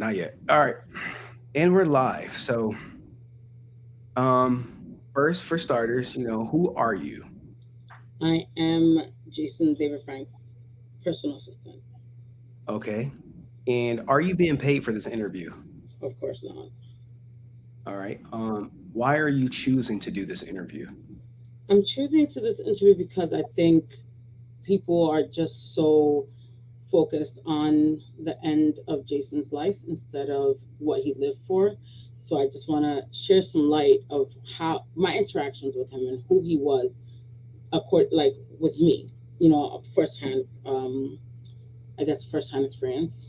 Not yet. All right. And we're live. So, first, for starters, who are you? I am Jason David Frank's personal assistant. Okay. And are you being paid for this interview? Of course not. All right. Why are you choosing to do this interview? I'm choosing to this interview because I think people are just so focused on the end of Jason's life instead of what he lived for. So I just want to share some light of how my interactions with him and who he was, like with me, firsthand. I guess firsthand experience.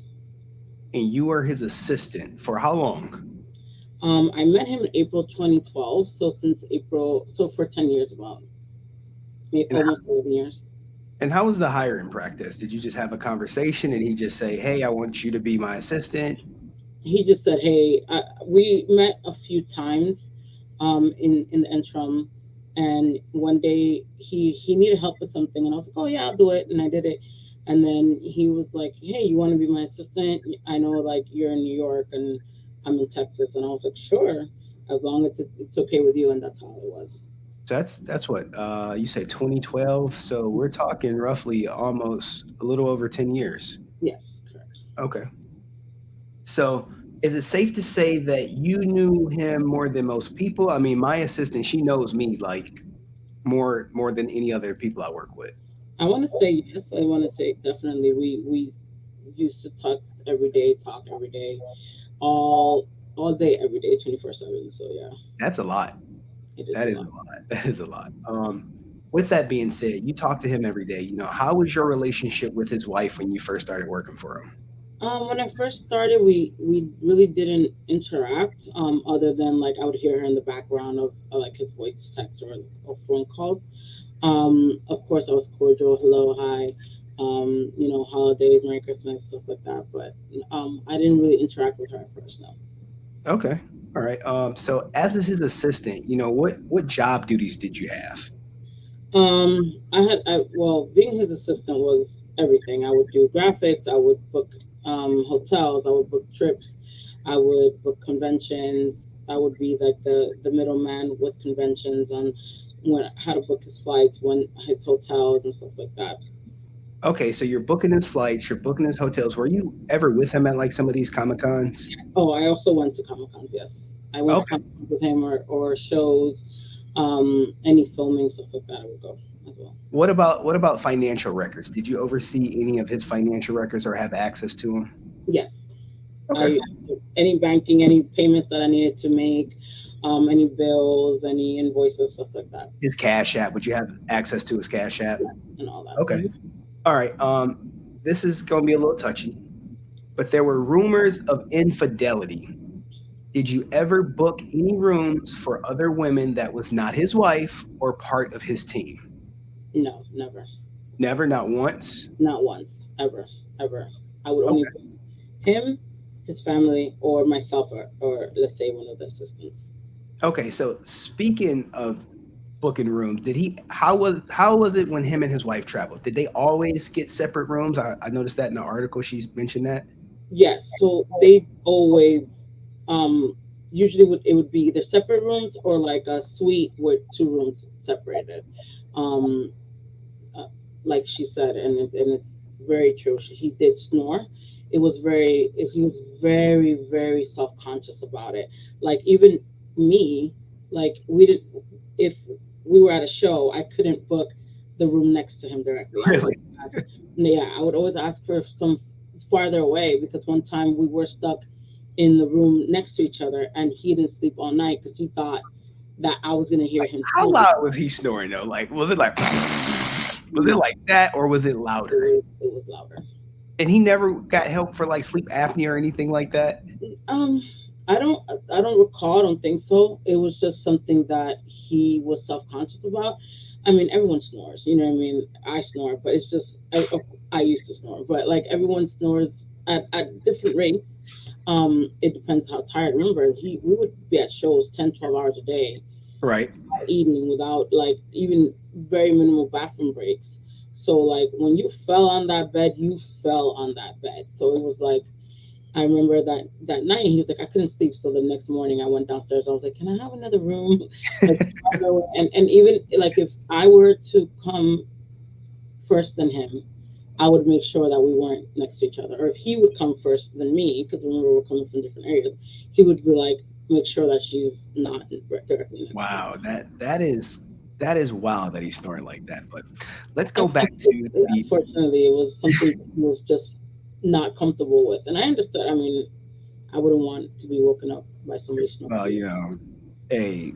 And you are his assistant for how long? I met him in April 2012. So since April, so for 10 years, about maybe And almost 11 years. how was the hiring practice? Did you just have a conversation and he just say, "Hey, I want you to be my assistant"? He just said, "Hey, we met a few times, in the interim, and one day he needed help with something, and I was like, oh yeah, I'll do it, and I did it, and then he was like, hey, you want to be my assistant? I know like you're in New York and I'm in Texas, and I was like, sure, as long as it's okay with you, and that's how it was. So that's what you say 2012. So we're talking roughly almost a little over 10 years. Yes, correct. Okay. So, is it safe to say that you knew him more than most people? I mean, my assistant, she knows me like more than any other people I work with. I want to say yes. I want to say definitely. We used to talk every day, all day, every day, 24/7. So yeah, That's a lot. it is That a is a lot. lot. That is a lot. With that being said, you talk to him every day. How was your relationship with his wife when you first started working for him? When I first started, we really didn't interact. Other than like I would hear her in the background of like his voice text or phone calls. Of course, I was cordial, hello, hi, holidays, Merry Christmas, stuff like that. But I didn't really interact with her at first. No. Okay. All right. So as is his assistant, what job duties did you have? Well, being his assistant was everything. I would do graphics. I would book hotels. I would book trips. I would book conventions. I would be like the middleman with conventions on when how to book his flights, when his hotels and stuff like that. Okay, so you're booking his flights, you're booking his hotels. Were you ever with him at like some of these Comic Cons? Oh, I also went to Comic Cons. Yes, I went to Okay. Comic Cons with him or shows, any filming stuff like that. I would go as well. What about financial records? Did you oversee any of his financial records or have access to them? Yes. Okay. I any banking, any payments that I needed to make, any bills, any invoices, stuff like that, His Cash App, would you have access to his Cash App? and all that. Okay. All right. This is going to be a little touchy, but there were rumors of infidelity. Did you ever book any rooms for other women that was not his wife or part of his team? No, never, Never, not once. not once, ever, ever. I would only Okay. book him, his family, or myself, or let's say one of the assistants. Okay, so speaking of booking rooms, how was it when him and his wife traveled? Did they always get separate rooms? I noticed that in the article she's mentioned that. Yes, so they always, um, usually it would be either separate rooms or like a suite with two rooms separated. Um, uh, like she said, and it's very true. He did snore. He was very, very self conscious about it. Like even me, like we didn't. If we were at a show, I couldn't book the room next to him directly. I would Really? always ask. Yeah, I would always ask for some farther away because one time we were stuck in the room next to each other, and he didn't sleep all night because he thought that I was gonna hear Like, him how snoring. loud was he snoring though? Like, was it like, was it No, like that, or was it louder? it was louder. And he never got help for like sleep apnea or anything like that. Um, I don't recall. I don't think so. It was just something that he was self conscious about. I mean, everyone snores. You know what I mean? I snore, but it's just I used to snore, but like everyone snores at different rates. It depends how tired. Remember, we would be at shows 10, 12 hours a day, Right. eating without like even very minimal bathroom breaks. So like when you fell on that bed, you fell on that bed. So it was like I remember that night he was like, I couldn't sleep, so the next morning I went downstairs. I was like, can I have another room? Like, and even like if I were to come first than him, I would make sure that we weren't next to each other. Or if he would come first than me, because remember we're coming from different areas, he would be like, make sure that she's not directly next to me. Wow, that is wild that he's snoring like that. But let's go back Unfortunately, to the unfortunately, it was something that he was just not comfortable with, and I understood. I mean, I wouldn't want to be woken up by somebody well, snoring. hey,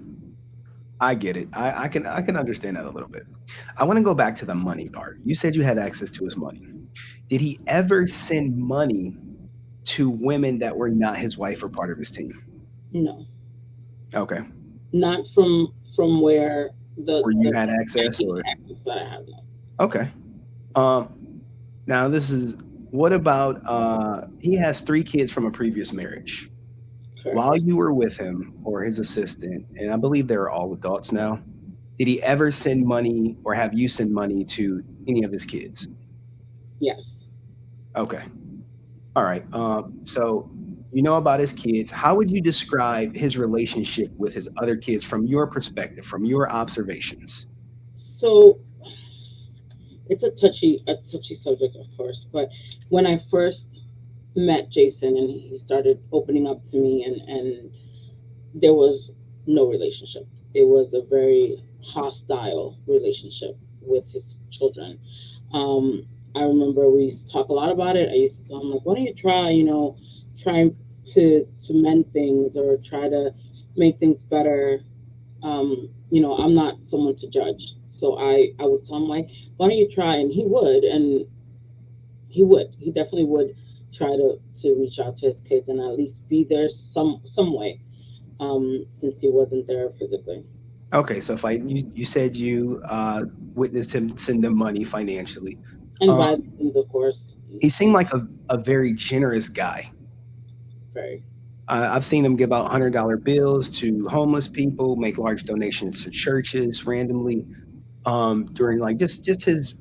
I get it. I can understand that a little bit. I want to go back to the money part. You said you had access to his money. Did he ever send money to women that were not his wife or part of his team? No, Okay. not from where Where the you had access banking or access that I have now. okay. Um Now this is what about he has 3 kids from a previous marriage. Correct. While you were with him or his assistant, and I believe they're all adults now, did he ever send money or have you send money to any of his kids? Yes. Okay. All right. So you know about his kids. How would you describe his relationship with his other kids from your perspective, from your observations? So it's a touchy subject, of course. But when I first met Jason and he started opening up to me, and there was no relationship. It was a very hostile relationship with his children. I remember we used to talk a lot about it. I used to tell him like, "Why don't you try, try to mend things or try to make things better." I'm not someone to judge, so I would tell him like, "Why don't you try?" And he would, and he definitely would try to reach out to his kids and at least be there some way, since he wasn't there physically. Okay, so if you said you witnessed him send them money financially. And Um, violence, of course, he seemed like a very generous guy. very. I've seen him give out $100 bills to homeless people, make large donations to churches randomly during like just his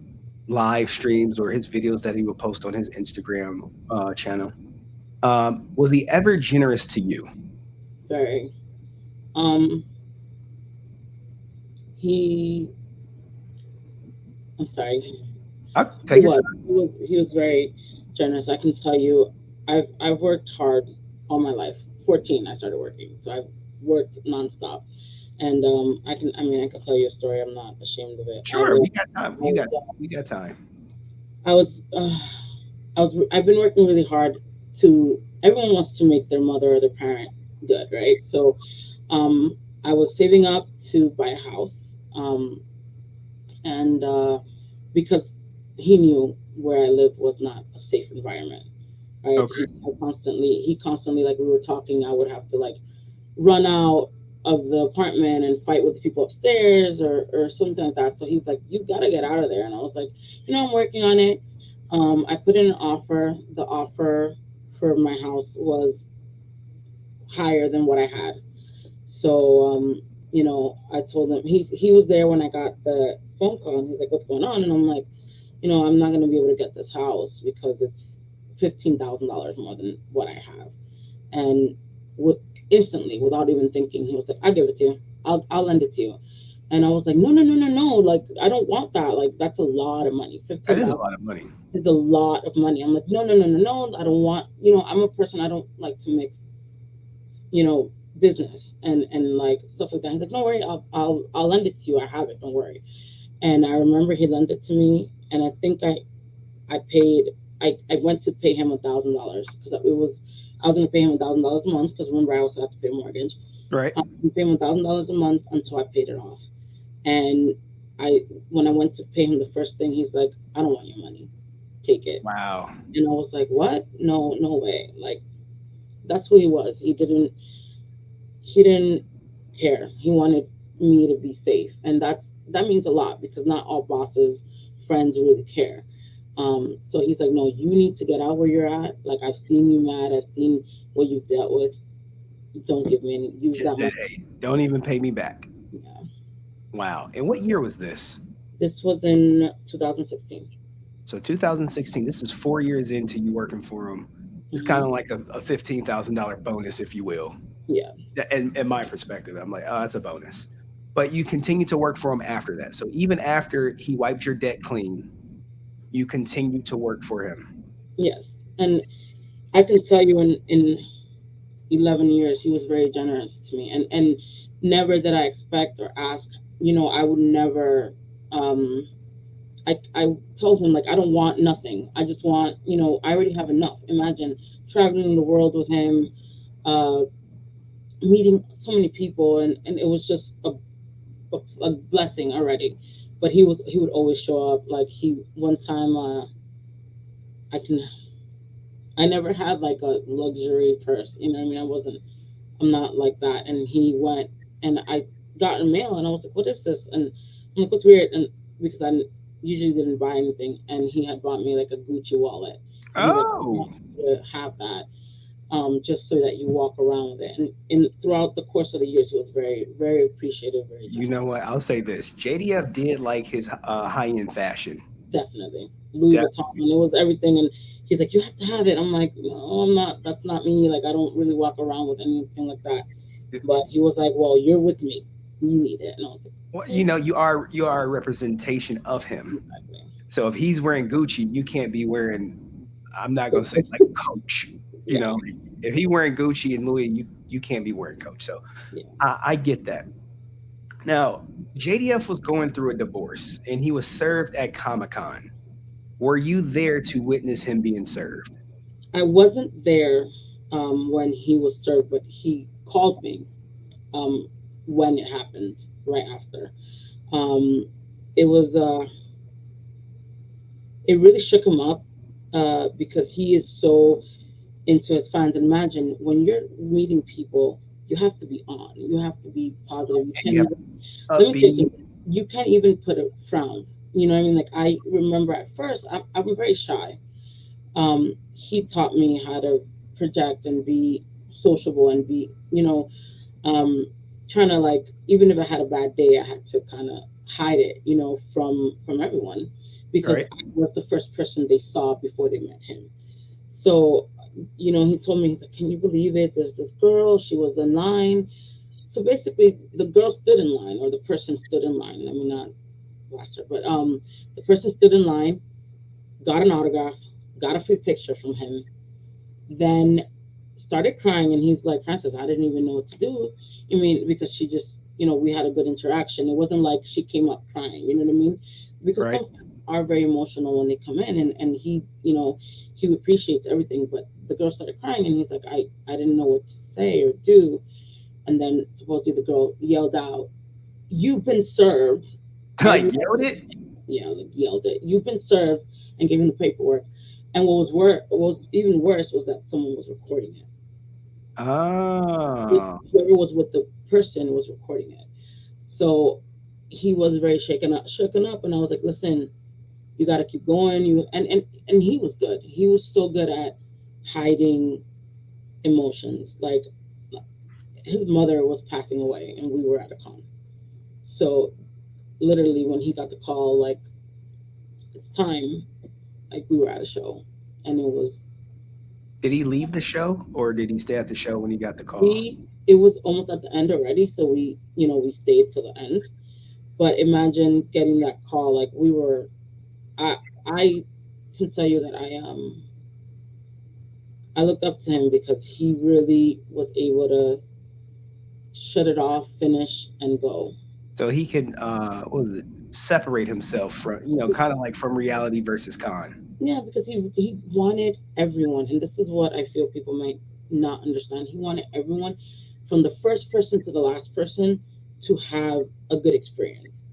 live streams or his videos that he would post on his Instagram channel. Was he ever generous to you? Very. Um, he. I'm sorry. Take your time. He was very generous. I can tell you, I've worked hard all my life. 14, I started working, so I've worked nonstop. And I can tell you a story. I'm not ashamed of it. Sure, we got time. We got time. I was, I've been working really hard to. Everyone wants to make their mother or their parent good, right? So, I was saving up to buy a house, and because he knew where I lived was not a safe environment, right? Okay. He constantly, like we were talking, I would have to like run out of the apartment and fight with the people upstairs or something like that. So he's like, you gotta get out of there. And I was like, I'm working on it. I put in an offer. The offer for my house was higher than what I had. So, I told him he was there when I got the phone call, and he's like, "What's going on?" And I'm like, I'm not gonna be able to get this house because it's $15,000 more than what I have. And with instantly, without even thinking, he was like, "I'll give it to you. I'll lend it to you." And I was like, "No, no, no, no, no! Like, I don't want that. Like, that's a lot of money. That fifteen is a thousand lot of money. is a lot of money." I'm like, "No, no, no, no, no! I don't want. I'm a person. I don't like to mix business and like stuff like that." He's like, "No worry, I'll lend it to you. I have it. Don't worry." And I remember he lent it to me, and I think I paid. I went to pay him $1,000 because I was going to pay him $1,000 a month because remember I also have to pay a mortgage. Right. I was gonna pay him $1,000 a month until I paid it off. And I when I went to pay him the first thing, he's like, "I don't want your money. Take it." Wow. And I was like, "What? No, no way!" Like that's who he was. He didn't care. He wanted me to be safe, and that means a lot because not all bosses friends really care. So he's like, "No, you need to get out where you're at. Like I've seen you mad. I've seen what you've dealt with. Don't give me any. Use Just that said, money." hey, don't even pay me back. Yeah. Wow. And what year was this? This was in 2016. So 2016. This is 4 years into you working for him. It's kind of like a $15,000 bonus, if you will. Yeah. In my perspective, I'm like, oh, that's a bonus. But you continue to work for him after that. So even after he wiped your debt clean, you continue to work for him. Yes. And I can tell you in 11 years, he was very generous to me. And never did I expect or ask, I would never, um, I told him, like, I don't want nothing. I just want, I already have enough. Imagine traveling the world with him, uh, meeting so many people. And it was just a blessing already. But he would always show up. Like, one time, I can, I never had like a luxury purse. You know what I mean? I'm not like that. And he went, and I got a mail, and I was like, what is this? And I'm like, what's weird? And because I usually didn't buy anything, and he had bought me like a Gucci wallet. And he's like, I Oh, want you to have that, just so that you walk around with it. And throughout the course of the years, he was very, very appreciative, very you know generous. what? I'll say this: JDF did like his high end fashion. Definitely. Louis Vuitton, Definitely. and it was everything. And he's like, you have to have it. I'm like, no, I'm not. That's not me. Like, I don't really walk around with anything like that. But he was like, well, you're with me. You need it. And I was like, Well, okay, you are a representation of him. exactly. So if he's wearing Gucci, you can't be wearing. I'm not gonna say like Coach. You Yeah, know, if he wearing Gucci and Louis, you can't be wearing Coach. So yeah. I get that. Now JDF was going through a divorce, and he was served at Comic Con. Were you there to witness him being served? I wasn't there when he was served, but he called me um, when it happened, right after. Um, it was, it really shook him up because he is so into his fans. And imagine when you're meeting people, you have to be on. You have to be positive. You And can't you have even. Let me tell you upbeat. something. You can't even put a frown. You know what I mean? Like, I remember at first, I'm very shy. He taught me how to project and be sociable and be, um, trying to, like, even if I had a bad day, I had to kind of hide it, from everyone, because Right. I was the first person they saw before they met him. So, he told me, he's like, can you believe it? There's this girl, she was in line. So basically, the girl stood in line, or the person stood in line. Let me not blast her, but the person stood in line, got an autograph, got a free picture from him, then started crying. And he's like, Francis, I didn't even know what to do. I mean, because she just, we had a good interaction. It wasn't like she came up crying, you know what I mean? Because Right. some fans are very emotional when they come in, and he appreciates everything. But the girl started crying, and he's like, I didn't know what to say or do. And then supposedly the girl yelled out, you've been served. Like Everyone, yelled it. yeah, like, yelled it. You've been served, and gave him the paperwork. And what was even worse was that someone was recording it. Oh, Whoever was with the person was recording it. So he was very shaken up, and I was like, listen, you got to keep going. And he was good. He was so good at hiding emotions. Like, his mother was passing away, and we were at a con. So literally, when he got the call, like, it's time, like, we were at a show, and it was did he leave the show or did he stay at the show when he got the call? we it was almost at the end already, so we stayed till the end. But imagine getting that call. Like, I can tell you that I looked up to him because he really was able to shut it off, finish, and go. So he can what was it, separate himself from, kind of like from reality versus con. Yeah, because he wanted everyone, and this is what I feel people might not understand. He wanted everyone, from the first person to the last person, to have a good experience.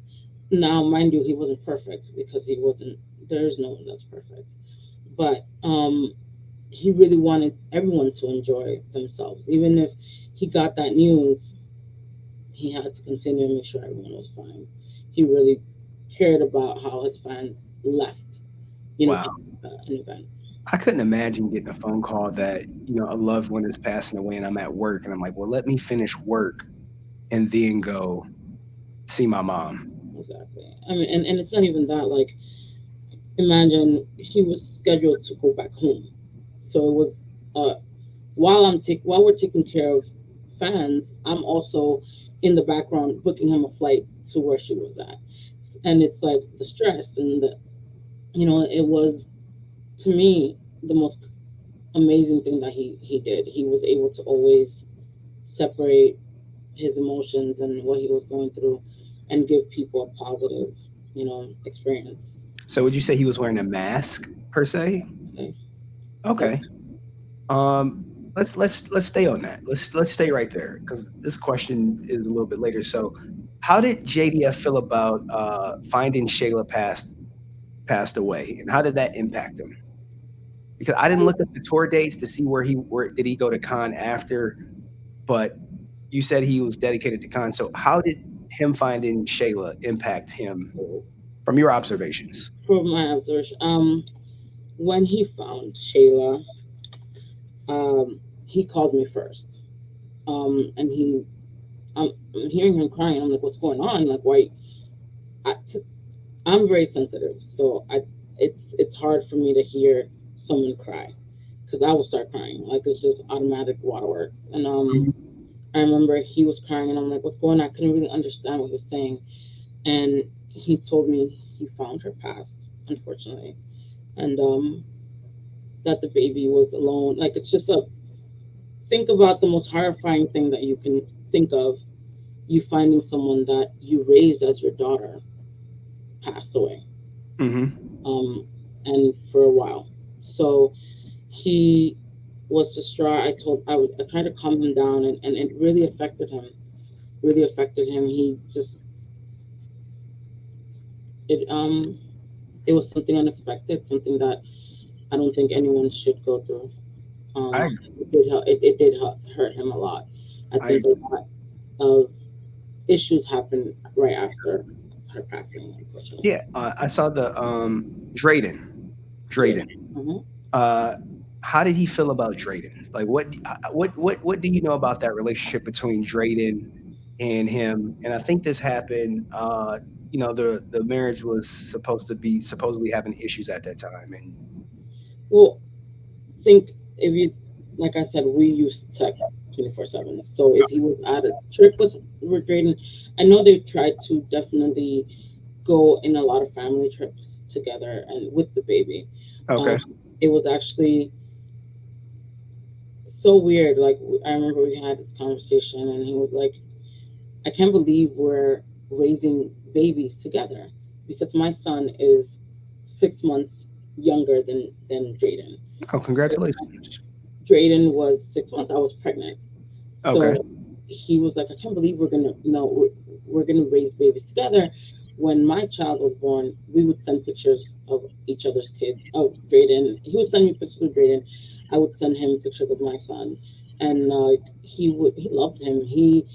Now, mind you, he wasn't perfect, because he wasn't. There's no one that's perfect, but he really wanted everyone to enjoy themselves. Even if he got that news, he had to continue and make sure everyone was fine. He really cared about how his fans left, Wow. after an event. I couldn't imagine getting a phone call that, a loved one is passing away and I'm at work and I'm like, well, let me finish work and then go see my mom. Exactly. I mean, and it's not even that. Like, imagine he was scheduled to go back home, so it was. uh, while we're taking care of fans, I'm also in the background booking him a flight to where she was at, and it's like the stress and the, it was, to me, the most amazing thing that he did. He was able to always separate his emotions and what he was going through, and give people a positive, experience. So would you say he was wearing a mask per se? Okay. Yep. Okay. Let's stay on that. Let's stay right there because this question is a little bit later. So, how did JDF feel about finding Shayla passed away, and how did that impact him? Because I didn't look at the tour dates to see where did he go to con after, but you said he was dedicated to con. So, how did him finding Shayla impact him from your observations? From my observation, when he found Shayla, he called me first, and I'm hearing him crying. I'm like, "What's going on? Like, why?" I, t- I'm very sensitive, so it's hard for me to hear someone cry because I will start crying. Like, it's just automatic waterworks. And I remember he was crying, and I'm like, "What's going on?" I couldn't really understand what he was saying, and he told me he found her passed, unfortunately, and that the baby was alone. Like, it's just a think about the most horrifying thing that you can think of: you finding someone that you raised as your daughter passed away, Mm-hmm. um, and for a while. So he was distraught. I tried to calm him down, and it really affected him. Really affected him. He just it it was something unexpected, something that I don't think anyone should go through. I It did hurt him a lot. I I think a lot of issues happened right after her passing, unfortunately. yeah, I saw the Drayden. Yeah. Drayden. Hmm. Uh, how did he feel about Drayden? Like, what do you know about that relationship between Drayden and him? And I think this happened. The marriage was supposed to be supposedly having issues at that time, and Well, think if you, like I said, we use text 24/7. So if he was at a trip with Drayden, I know they tried to definitely go in a lot of family trips together and with the baby. Um, okay, it was actually so weird. Like, I remember we had this conversation, and he was like, "I can't believe we're raising babies together because my son is 6 months younger than Drayden. oh, congratulations. Drayden was 6 months. I was pregnant, Okay, so he was like, "I can't believe we're gonna raise babies together." When my child was born, we would send pictures of each other's kids. Of Drayden, he would send me pictures of Drayden. I would send him pictures of my son, and he loved him. We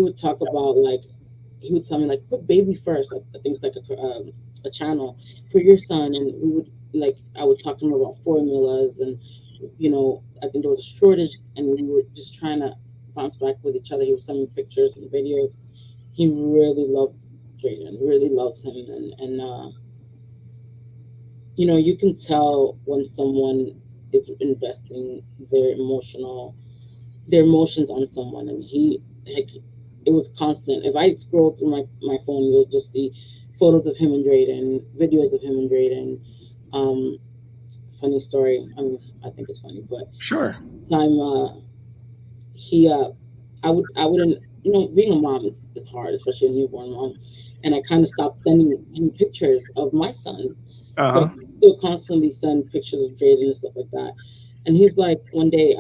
would talk about, like, he would tell me, like, put baby first. Like, I think it's like a channel for your son, and we would, like, I would talk to him about formulas, and I think there was a shortage, and we were just trying to bounce back with each other. He was sending me pictures and videos. He really loved Drayden, really loves him, and you can tell when someone is investing their emotions on someone, and like, it was constant. If I scroll through my phone, you'll just see photos of him and Drayden, videos of him and Drayden. Um, Funny story. I mean, I think it's funny, but sure. time he I wouldn't, being a mom is hard, especially a newborn mom, and I kind of stopped sending him pictures of my son, Uh but huh. I still constantly send pictures of Jaden and stuff like that. And he's like, one day,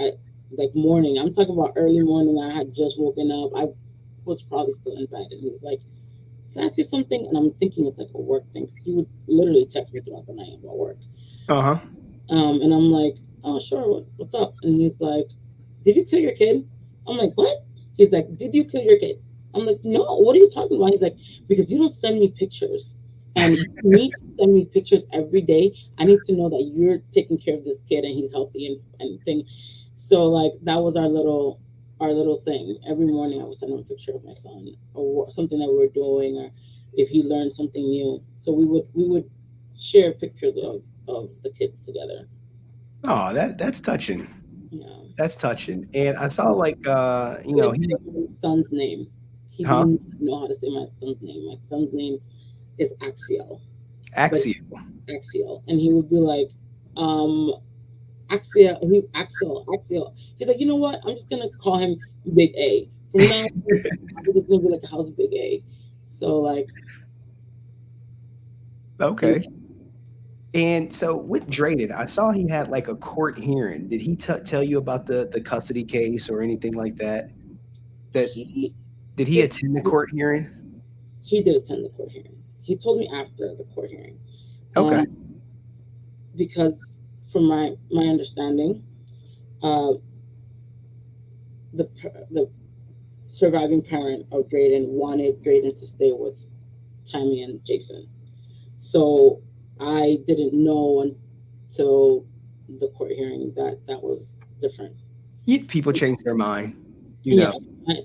like, morning, I'm talking about early morning, I had just woken up, I was probably still in bed, and he's like, "Can I ask you something?" And I'm thinking it's like a work thing, because he would literally text me throughout the night about work. Uh huh. And I'm like, "Oh, sure, what's up?" And he's like, "Did you kill your kid?" I'm like, "What?" He's like, "Did you kill your kid?" I'm like, "No, what are you talking about?" He's like, "Because you don't send me pictures. And you need to send me pictures every day. I need to know that you're taking care of this kid and he's healthy and thing." So, like, that was our little thing. Every morning I would send him a picture of my son, or something that we were doing, or if he learned something new. So we would share pictures of the kids together. Oh, that's touching. Yeah. That's touching. And I saw like Couldn't he say my son's name. He huh? didn't know how to say my son's name. My son's name is Axiel, but Axia. Axiel, and he would be like, um, Axiel. Axiel. He's like, you know what? I'm just gonna call him Big A from now. It's gonna be like a house of Big A. So like, Okay. And so with Drayden, I saw he had like a court hearing. Did he tell you about the custody case or anything like that? That he did he did attend the court hearing? he did attend the court hearing. He told me after the court hearing, Okay. um, because from my understanding, uh, the surviving parent of Drayden wanted Drayden to stay with Tammie and Jason. So I didn't know until the court hearing that that was different. People change their mind, you Yeah, know.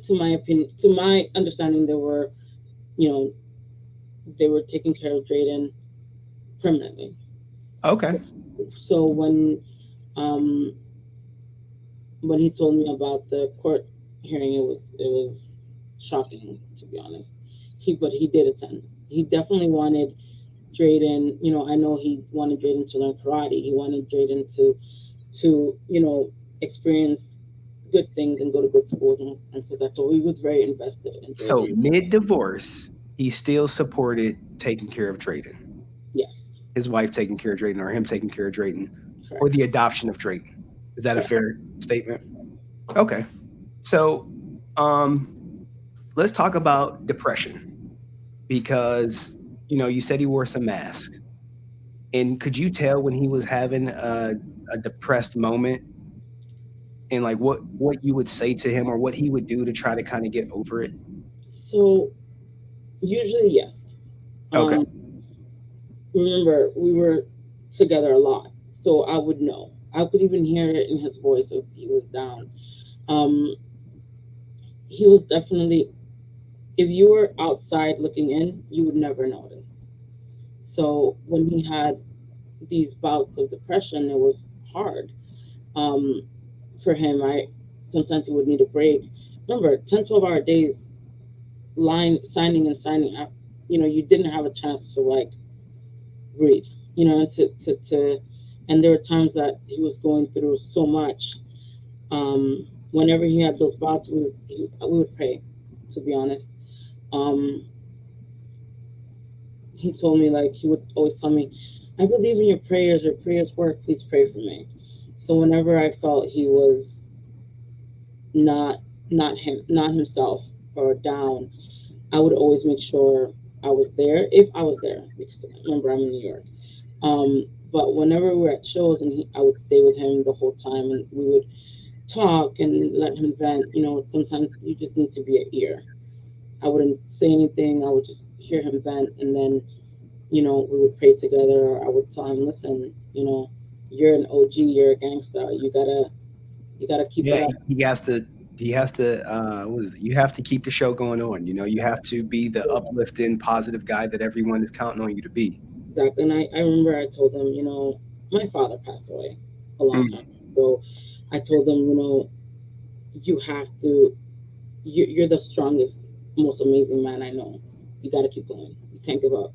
to my opinion, to my understanding, you know, they were taking care of Drayden permanently. Okay. So, so um, when he told me about the court hearing, it was shocking, to be honest. But he did attend. He definitely wanted Drayden. I know he wanted Drayden to learn karate. He wanted Drayden to experience good things and go to good schools and so that. So he was very invested in So Drayden. mid-divorce, he still supported taking care of Drayden, Yes, his wife taking care of Drayden, or him taking care of Drayden, or correct, the adoption of Drayden. Is that a correct. fair statement? Okay. So um, let's talk about depression because you said he wore some masks. And could you tell when he was having a depressed moment and like what you would say to him or what he would do to try to kind of get over it? So usually, yes. Okay. Um, Remember, we were together a lot, so I would know. I could even hear it in his voice if he was down. Um, he was definitely. If you were outside looking in, you would never notice. So when he had these bouts of depression, it was hard um, for him. I sometimes he would need a break. Remember, 10, 12 hour days, signing and signing after, you didn't have a chance to like breathe, and there were times that he was going through so much. Whenever he had those bouts, we would pray, to be honest. Um, he told me, like, he would always tell me, I believe in your prayers work, please pray for me. So whenever I felt he was not not himself or down, I would always make sure I was there if I was there, because remember, I'm in New York. But whenever we were at shows, and I would stay with him the whole time, and we would talk and let him vent. Sometimes you just need to be an ear. I wouldn't say anything. I would just hear him vent, and then we would pray together. I would tell him, listen, you're an OG, you're a gangster. You gotta keep it Yeah, up. he has to what is it? You have to keep the show going on. You have to be the uplifting, positive guy that everyone is counting on you to be. Exactly. And I remember I told him, my father passed away a long time Mm. ago. So I told him, you have to, you're the strongest, most amazing man I know. You got to keep going. You can't give up.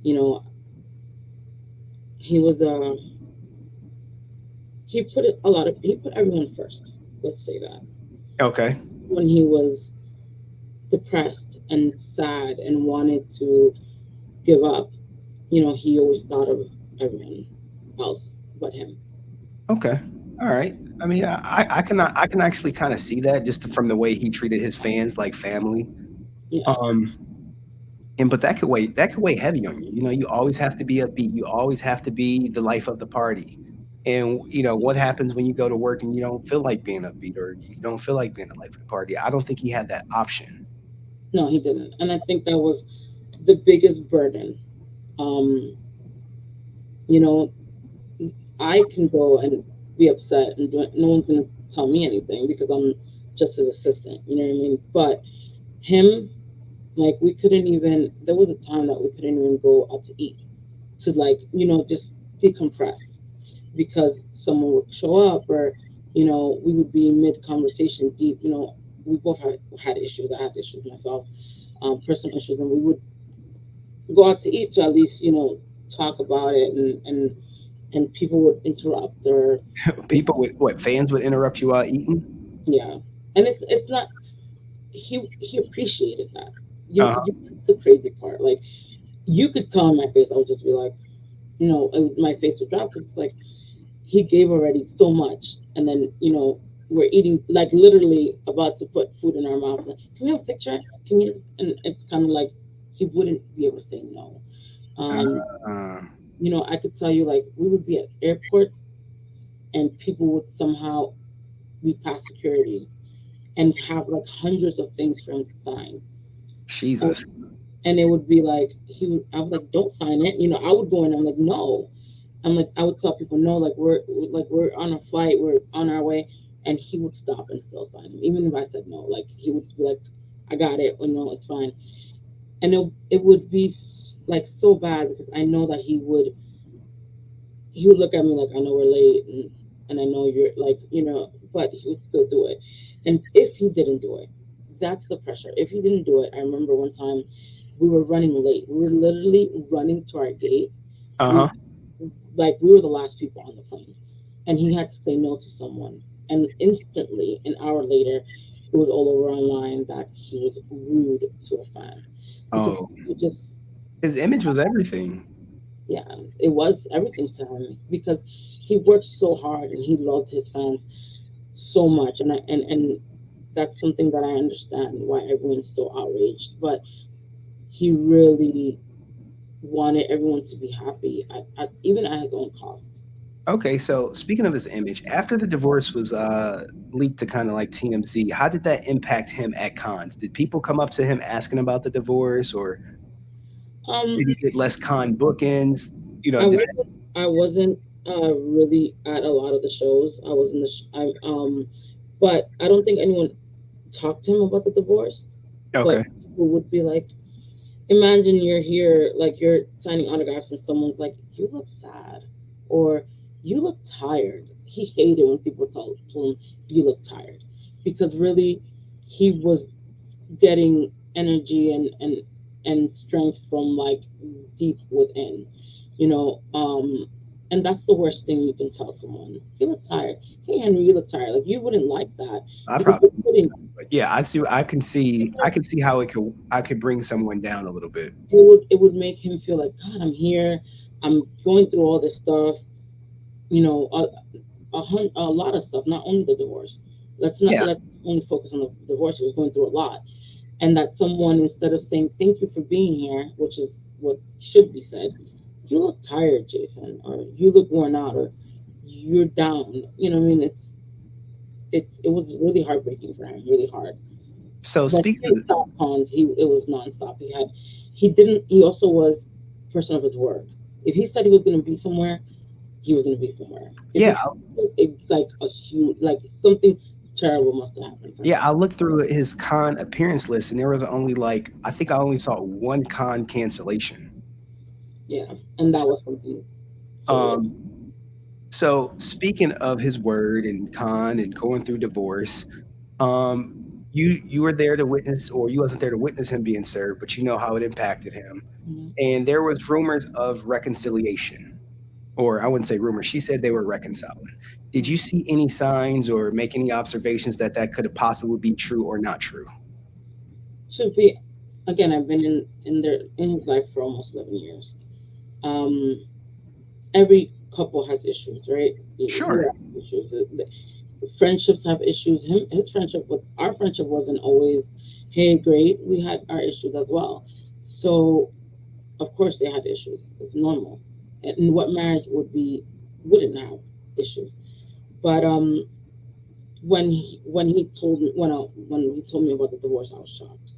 You know, he was, he put everyone first. Let's say that. Okay. When he was depressed and sad and wanted to give up, he always thought of everyone else but him. Okay. All right. I mean, I can actually kind of see that just from the way he treated his fans like family. Yeah. Um, and but that could weigh heavy on you. You always have to be upbeat. You always have to be the life of the party. And what happens when you go to work and you don't feel like being upbeat or you don't feel like being the life of the party? I don't think he had that option. No, he didn't. And I think that was the biggest burden. Um, you know, I can go and be upset, and no one's going to tell me anything because I'm just his assistant. You know what I mean? But him, like, we couldn't even, there was a time that we couldn't even go out to eat to, like, just decompress because someone would show up or We would be mid conversation deep. We both had issues. I had issues myself, personal issues, and we would go out to eat to at least talk about it, and people would interrupt or People would what fans would interrupt you while eating. yeah, and it's not he appreciated that. Uh-huh. That's the crazy part. Like you could tell in my face, I would just be like, my face would drop because it's like he gave already so much, and then we're eating like literally about to put food in our mouth. Like, can we have a picture? Can you? And it's kind of like he wouldn't be able to say no. Um, Uh, I could tell you like we would be at airports and people would somehow be past security and have like hundreds of things for him to sign. And, Jesus. and it would be like I was like, don't sign it. I would go in. I'm like, no. I'm like, I would tell people, no, like we're on a flight, we're on our way, and he would stop and still sign them, even if I said no. Like he would be like, I got it, or no, it's fine. And it would be like so bad because I know that he would look at me like, I know we're late, and I know you're like, but he would still do it. And if he didn't do it, that's the pressure. If he didn't do it, I remember one time we were running late. We were literally running to our gate. We Uh-huh. like we were the last people on the plane, and he had to say no to someone. And instantly, an hour later, it was all over online that he was rude to a fan because Oh, he just his image was everything. yeah, it was everything to him because he worked so hard and he loved his fans so much, and that's something that I understand why everyone's so outraged. But he really wanted everyone to be happy, even at his own cost. Okay, so speaking of his image, after the divorce was leaked to kind of like TMZ, how did that impact him at cons? Did people come up to him asking about the divorce, or Um, did he get less con bookings? I Did wasn't I wasn't really at a lot of the shows. I was in but I don't think anyone talked to him about the divorce. But okay, people would be like, imagine you're here, like you're signing autographs, and someone's like, "You look sad," or "You look tired." He hated when people told him, "You look tired," because really, he was getting energy and strength from like deep within, you know. And that's the worst thing you can tell someone. You look tired. Hey, Henry, you look tired. Like you wouldn't like that I because probably, you're putting but yeah, I can see how I could bring someone down a little bit. it would make him feel like, God, I'm here, I'm going through all this stuff, you know, a lot of stuff, not only the divorce. Yeah, Let's only focus on the divorce. He was going through a lot, and that someone, instead of saying thank you for being here, which is what should be said, you look tired, Jason, or you look worn out, or you're down. You know what I mean? It was really heartbreaking for him, really hard. so But he speaking of didn't stop cons. It was nonstop. He didn't. He also was a person of his word. If he said he was going to be somewhere, he was going to be somewhere. If yeah, he, it's like a huge, like something terrible must have happened for yeah, him. I looked through his con appearance list, and there was only like I think I only saw one con cancellation. Yeah, and that So, was something serious. um, so speaking of his word and con and going through divorce, um, you were there to witness, or you wasn't there to witness him being served, but you know how it impacted him. Mhm. And there was rumors of reconciliation, or I wouldn't say rumors. She said they were reconciling. Did you see any signs or make any observations that that could have possibly be true or not true? Should be again. I've been in his life for almost 11 years. Um, every couple has issues, right? We Sure. all have issues. Friendships have issues. His friendship with our friendship wasn't always, hey, great. We had our issues as well. So of course they had issues. It's normal. And what marriage wouldn't have issues. But when he told me about the divorce, I was shocked.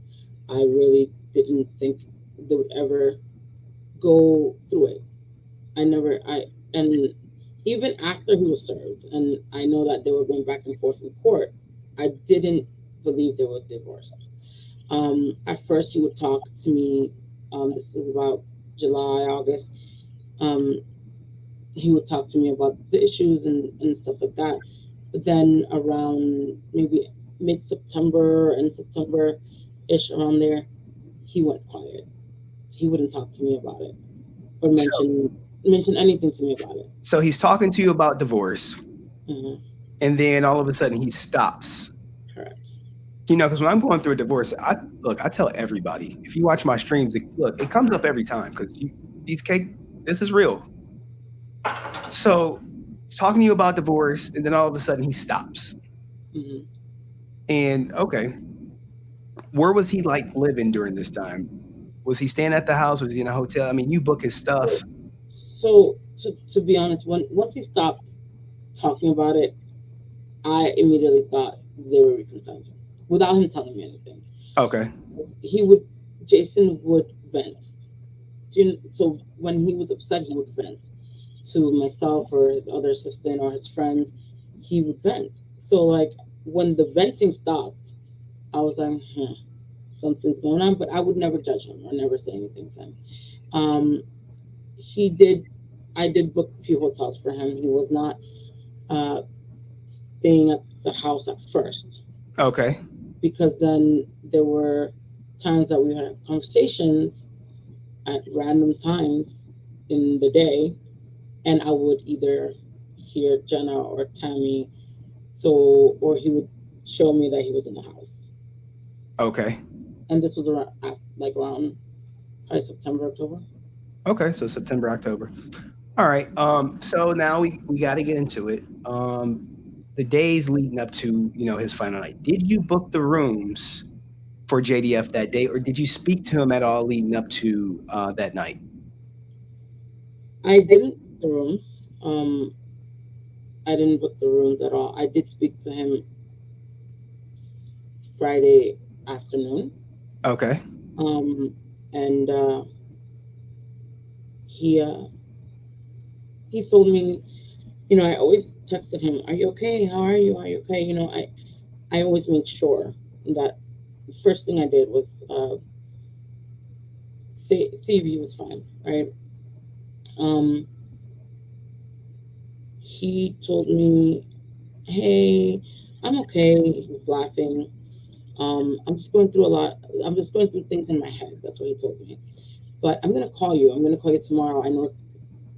I really didn't think they would ever go through it. I never I and even after he was served, and I know that they were going back and forth in court, I didn't believe they were divorced. At first, he would talk to me. This is about July, August. Um, he would talk to me about the issues and stuff like that. then around maybe mid September and September ish around there, he went quiet. He wouldn't talk to me about it or So, mention anything to me about it. so he's talking to you about divorce, Hmm. and then all of a sudden he stops. Correct. Because when I'm going through a divorce, I tell everybody. If you watch my streams, it comes up every time because these cake, this is real. So he's talking to you about divorce, and then all of a sudden he stops. Hmm. And okay, where was he like living during this time? Was he staying at the house? Was he in a hotel? I mean, you book his stuff. So to be honest, when once he stopped talking about it, I immediately thought they were reconciling without him telling me anything. Okay. He would Jason would vent. So when he was upset, he would vent to myself or his other assistant or his friends. He would vent. So like when the venting stopped, I was like, something's going on. But I would never judge him or never say anything to him. Um, he did. I did book a few hotels for him. He was not uh, staying at the house at first Okay. because then there were times that we had conversations at random times in the day, and I would either hear Jenna or Tammie, so or he would show me that he was in the house, Okay. and this was around like around probably September, October. Okay. So September, October. All right. So now we got to get into it. The days leading up to his final night. Did you book the rooms for JDF that day, or did you speak to him at all leading up to that night? I didn't book the rooms. I didn't book the rooms at all. I did speak to him Friday afternoon. Okay. Um, and he uh, he told me, I always texted him, "Are you okay? How are you? Are you okay?" I always made sure that the first thing I did was see if he was fine, right? Um, he told me, "Hey, I'm okay." He was laughing. I'm just going through a lot. I'm just going through things in my head. That's what he told me. But I'm gonna call you. I'm gonna call you tomorrow. I know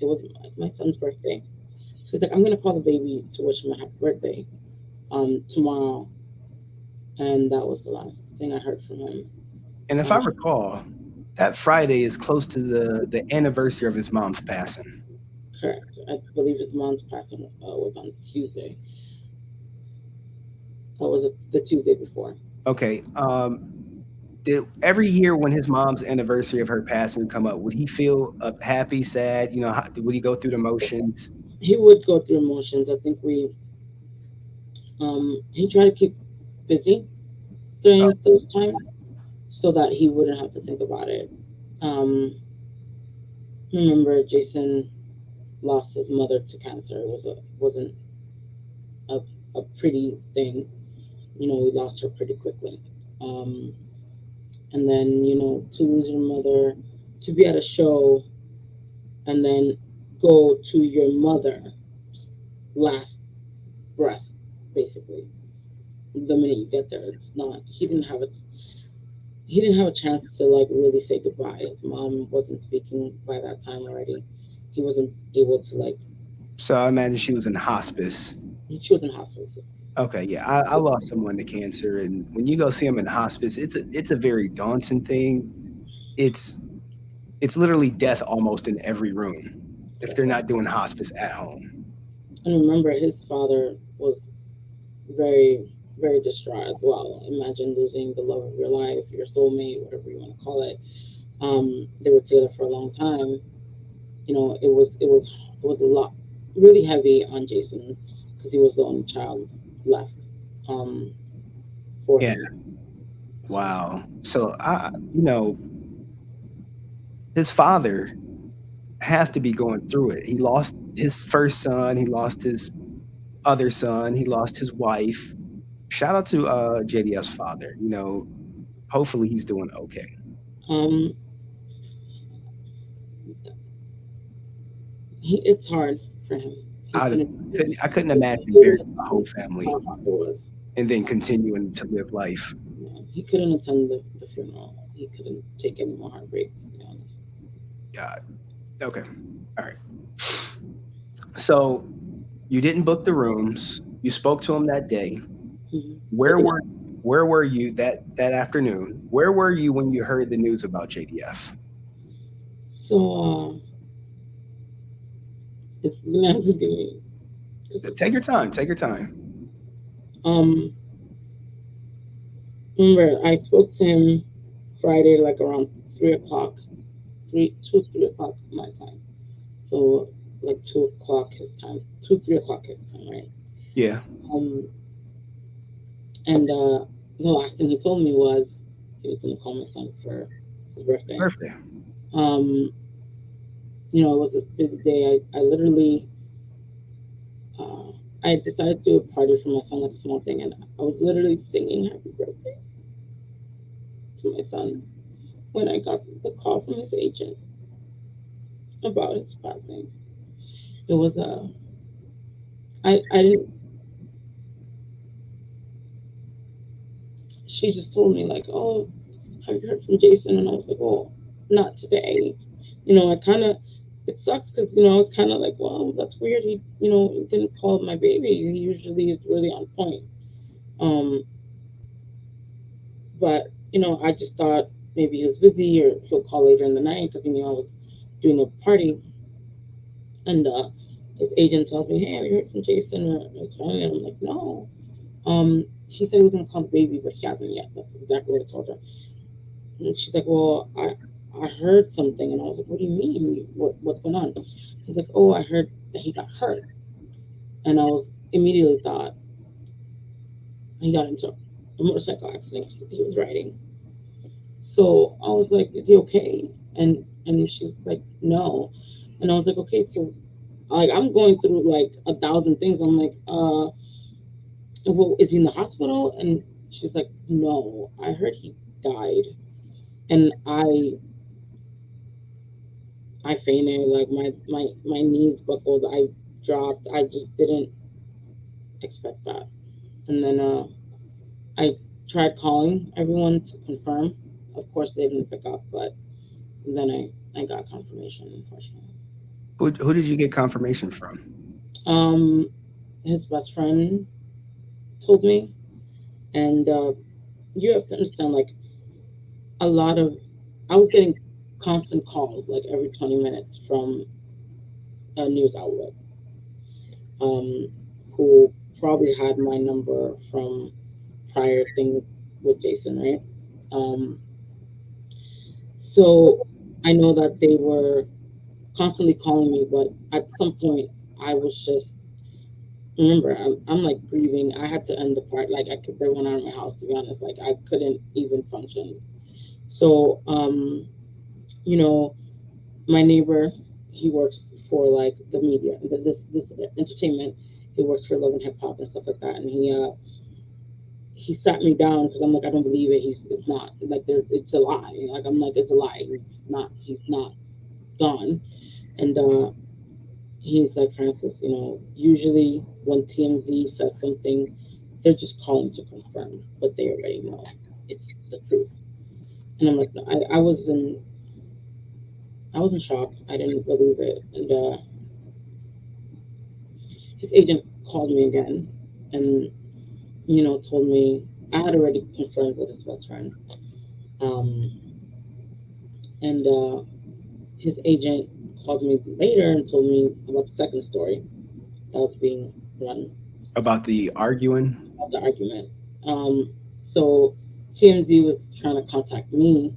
it was my son's birthday, so he's like, "I'm gonna call the baby to wish him a happy birthday tomorrow." And that was the last thing I heard from him. And if I Um, recall, that Friday is close to the anniversary of his mom's passing. Correct. I believe his mom's passing was on Tuesday. That was the Tuesday before. Okay. Every year when his mom's anniversary of her passing come up, would he feel happy, sad? Would he go through the motions? He would go through emotions. I think he tried to keep busy during those times so that he wouldn't have to think about it. Um, Remember, Jason lost his mother to cancer. It wasn't a, a pretty thing. We lost her pretty quickly. Um, and then to lose your mother, to be at a show and then go to your mother last breath, basically. The minute you get there, it's not. He didn't have a chance to like really say goodbye. His mom wasn't speaking by that time already. He wasn't able to like. So I imagine she was in hospice. She was in hospice. Okay, yeah, I lost someone to cancer, and when you go see them in hospice, it's a very daunting thing. It's it's literally death almost in every room if they're not doing hospice at home. And remember, his father was very, very distraught as well. Imagine losing the love of your life, your soulmate, whatever you want to call it. They were together for a long time. It was a lot, really heavy on Jason because he was the only child left um, for Yeah, him. wow. So his father has to be going through it. He lost his first son, he lost his other son, he lost his wife. Shout out to JDF's father. Hopefully he's doing okay. Um, it's hard for him. He couldn't. I couldn't imagine He burying couldn't a whole attend family how hard it was. and then continuing to live life. Yeah, he couldn't attend the funeral. He couldn't take any more heartbreak, to be honest. God. Okay. All right. So you didn't book the rooms. You spoke to him that day. Where Mm-hmm. were where were you that afternoon? Where were you when you heard the news about JDF? So it's gonna have to give me. Take your time. Take your time. Um, remember I spoke to him Friday, like around 3 o'clock, 3 o'clock my time. So like 2 o'clock his time, 3 o'clock his time, right? Yeah. Um, and the last thing he told me was he was gonna call my son for his birthday. Birthday. Um, it was a busy day. I literally, uh, I decided to do a party for my son, like a small thing, and I was literally singing "Happy Birthday" to my son when I got the call from his agent about his passing. It was I didn't. She just told me like, "Oh, have you heard from Jason?" And I was like, "Oh, not today." I kind of, it sucks because I was kind of like, "Well, that's weird." He didn't call my baby. He usually is really on point. Um, but I just thought maybe he was busy or he'll call later in the night because he knew I was doing a party. And his agent tells me, "Hey, have you heard from Jason or his family?" And I'm like, "No." She said he was gonna call the baby, but he hasn't yet. That's exactly what I told her. And she's like, "Well, I heard something," and I was like, "What do you mean? What's going on?" He's like, "Oh, I heard that he got hurt," and I was immediately thought he got into a motorcycle accident because he was riding. So I was like, "Is he okay?" And she's like, "No," and I was like, "Okay, so like I'm going through like 1,000 things." I'm like, well, is he in the hospital?" And she's like, "No, I heard he died," and I fainted, like my knees buckled, I dropped. I just didn't expect that. And then I tried calling everyone to confirm. Of course, they didn't pick up, but then I got confirmation, unfortunately. Who did you get confirmation from? Um, his best friend told me, and you have to understand, like a lot of, I was getting constant calls, like every 20 minutes from a news outlet, um, who probably had my number from prior things with Jason, right? Um, so I know that they were constantly calling me, but at some point I was just, remember, I'm like grieving. I had to end the part. Like I kicked everyone out of my house, to be honest. Like I couldn't even function. So, you know, my neighbor, he works for like the media, this entertainment. He works for Love and Hip Hop and stuff like that, and he sat me down because I'm like, I don't believe it. It's not like it's a lie. Like I'm like, it's a lie. He's not gone. And he's like, Francis, usually when TMZ says something, they're just calling to confirm, but they already know it's the truth. And I'm like, no, I was in shock. I didn't believe it. And his agent called me again and told me I had already confirmed with his best friend. Um, and his agent called me later and told me about the second story that was being run About the arguing? about the argument. So TMZ was trying to contact me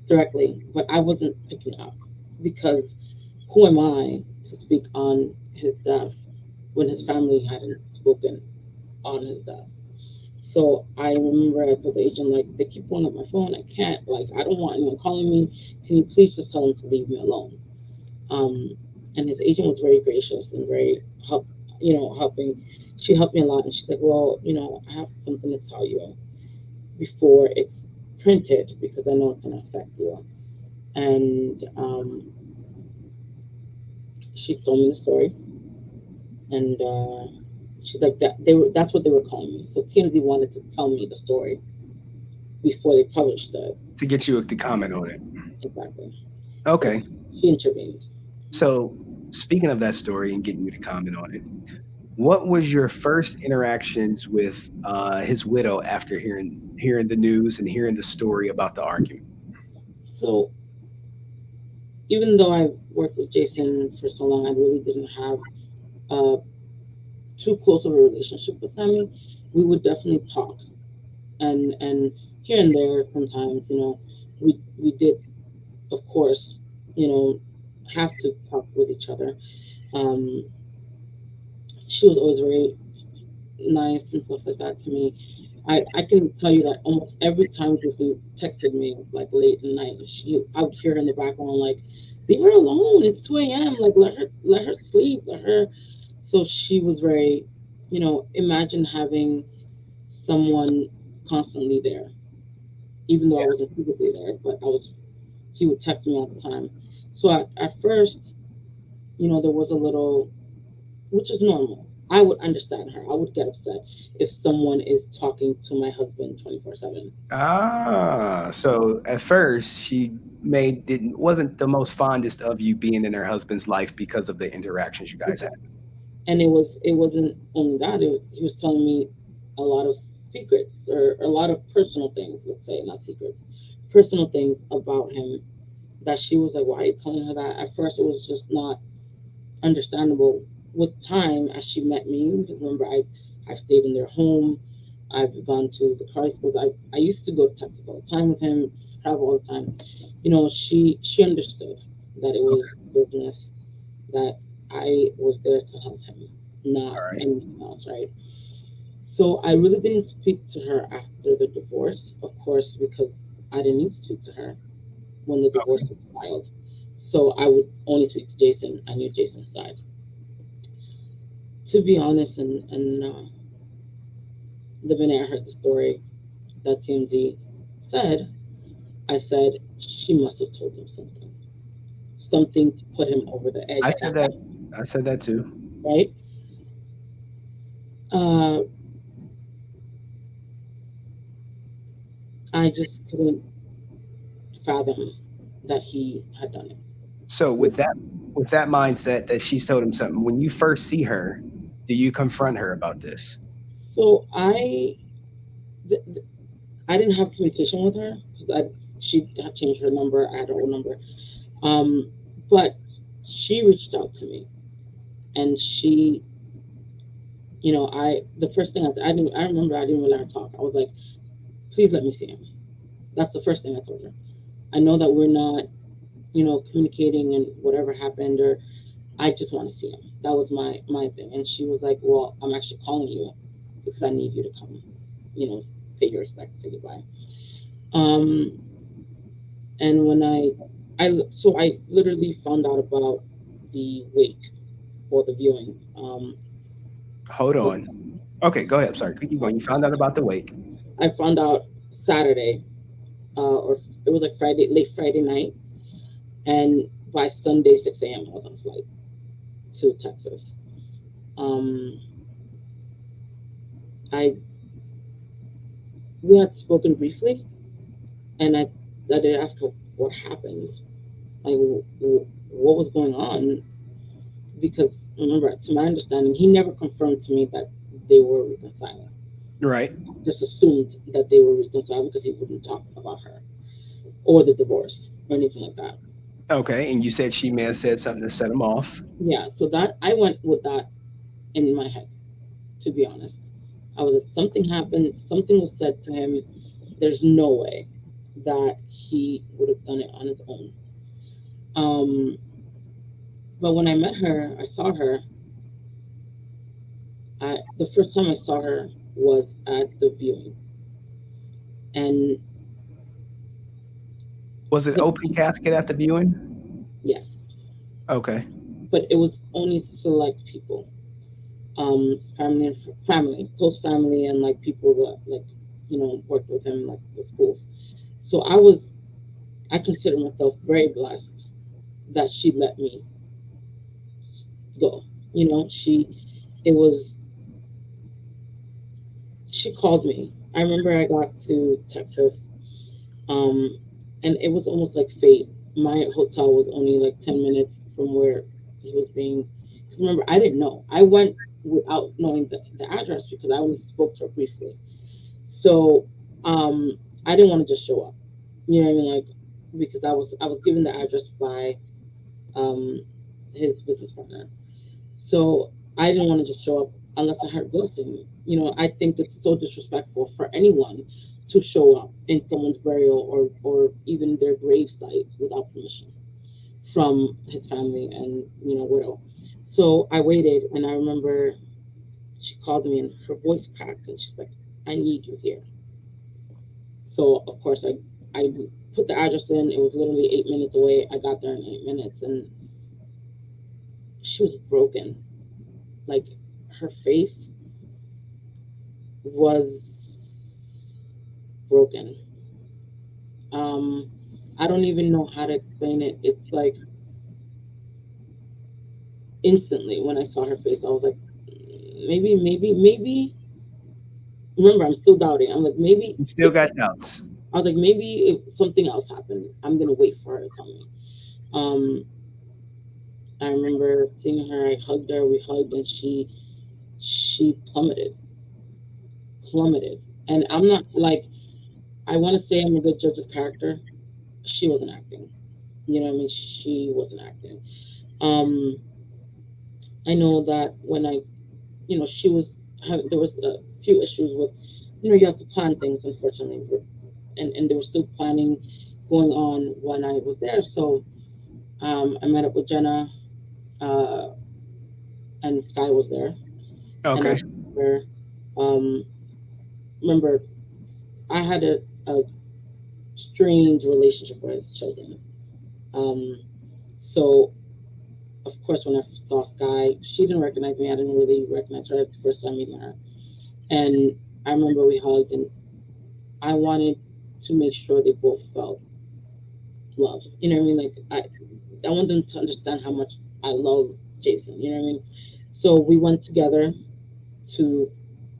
directly, but I wasn't picking up because who am I to speak on his death when his family hadn't spoken on his death? So I remember I told the agent, like, they keep blowing up my phone. I can't, like, I don't want anyone calling me. Can you please just tell them to leave me alone? Um, and his agent was very gracious and very helping. She helped me a lot, and she's like, "Well, I have something to tell you before it's printed because I know it's gonna affect you." And she told me the story, and she's like that. That's what they were calling me. So TMZ wanted to tell me the story before they published it. To get you to comment on it. Exactly. So Okay. she intervened. So speaking of that story and getting you to comment on it, what was your first interactions with his widow after hearing the news and hearing the story about the argument? So even though I worked with Jason for so long, I really didn't have uh, too close of a relationship with Tammie. We would definitely talk, and here and there sometimes, we did, of course, you know, have to talk with each other. Um, she was always very nice and stuff like that to me. I can tell you that almost every time Jason texted me like late at night, I would hear her in the background like, "Leave her alone. It's 2 a.m. Like let her sleep. Let her." So she was very, imagine having someone constantly there, even though I Yeah. wasn't physically there, but I was. He would text me all the time. So at first, there was a little, which is normal. I would understand her. I would get upset if someone is talking to my husband 24/7. Ah, so at first she made didn't wasn't the most fondest of you being in her husband's life because of the interactions you guys had. And it wasn't only that. He was telling me a lot of secrets or a lot of personal things. Let's say not secrets, personal things about him that she was like, "Why are you telling her that?" At first, it was just not understandable. With time, as she met me, because remember, I've stayed in their home. I've gone to the car schools. I used to go to Texas all the time with him, travel all the time. She understood that it was business, that I was there to help him, not All right. anything else, right? So I really didn't speak to her after the divorce, of course, because I didn't need to speak to her when the divorce was filed. So I would only speak to Jason. I knew Jason's side. To be honest, and the minute I heard the story that TMZ said, I said she must have told him something. Something to put him over the edge. I said that. I said that too. Right? Uh, I just couldn't fathom that he had done it. So with that mindset that she told him something, when you first see her, do you confront her about this? So th- th- I didn't have communication with her because she had changed her number. I had her old number. Um, but she reached out to me, and the first thing I remember I didn't really let her talk. I was like, please let me see him. That's the first thing I told her. I know that we're not, communicating and whatever happened, or I just want to see him. That was my thing. And she was like, well, I'm actually calling you because I need you to come, you know, pay your respects, say goodbye. Um, and when I literally found out about the wake or the viewing. Hold on. Okay, go ahead. I'm sorry. Keep going. You found out about the wake. I found out Saturday, or it was like Friday, late Friday night, and by Sunday 6 a.m. I was on a flight to Texas. Um, I We had spoken briefly, and I did ask her what happened, like what was going on, because remember, to my understanding, he never confirmed to me that they were reconciling. Right. Just assumed that they were reconciling because he wouldn't talk about her or the divorce or anything like that. Okay. And you said she may have said something to set him off. Yeah, so that I went with that in my head. To be honest, I was like, something happened, something was said to him. There's no way that he would have done it on his own. Um, but when I met her, I saw her. The first time I saw her was at the viewing, and Was it the open casket at the viewing? yes, Okay. but it was only select people, family and family, close family, and like people that like worked with him like the schools. So I consider myself very blessed that she let me go. She it was she called me. I remember I got to Texas, um, and it was almost like fate. My hotel was only like 10 minutes from where he was being. Because remember, I didn't know. I went without knowing the address because I only spoke to her briefly. So I didn't want to just show up. You know what I mean? Like because I was given the address by um, his business partner. So I didn't want to just show up unless I heard blessing. I think it's so disrespectful for anyone to show up in someone's burial or even their grave site without permission from his family and widow. So I waited, and I remember she called me and her voice cracked, and she's like, "I need you here." So of course I put the address in. It was literally 8 minutes away. I got there in 8 minutes, and she was broken. Like her face was broken. Um, I don't even know how to explain it. It's like instantly when I saw her face, I was like, maybe. Remember, I'm still doubting. I'm like, maybe You still it. got doubts. I was like, maybe something else happened. I'm gonna wait for her to tell me. Um, I remember seeing her. I hugged her. We hugged, and she plummeted. And I'm not like I want to say I'm a good judge of character. She wasn't acting. You know what I mean? She wasn't acting. Um, I know that when she was there was a few issues with, you have to plan things, unfortunately, and there was still planning going on when I was there. So I met up with Jenna, uh, and Skye was there, and I Okay. um, remember I had a strange relationship with his children. Um, so of course, when I saw Skye, she didn't recognize me. I didn't really recognize her the first time meeting her. And I remember we hugged, and I wanted to make sure they both felt love. You know what I mean? Like I want them to understand how much I love Jason. You know what I mean? So we went together to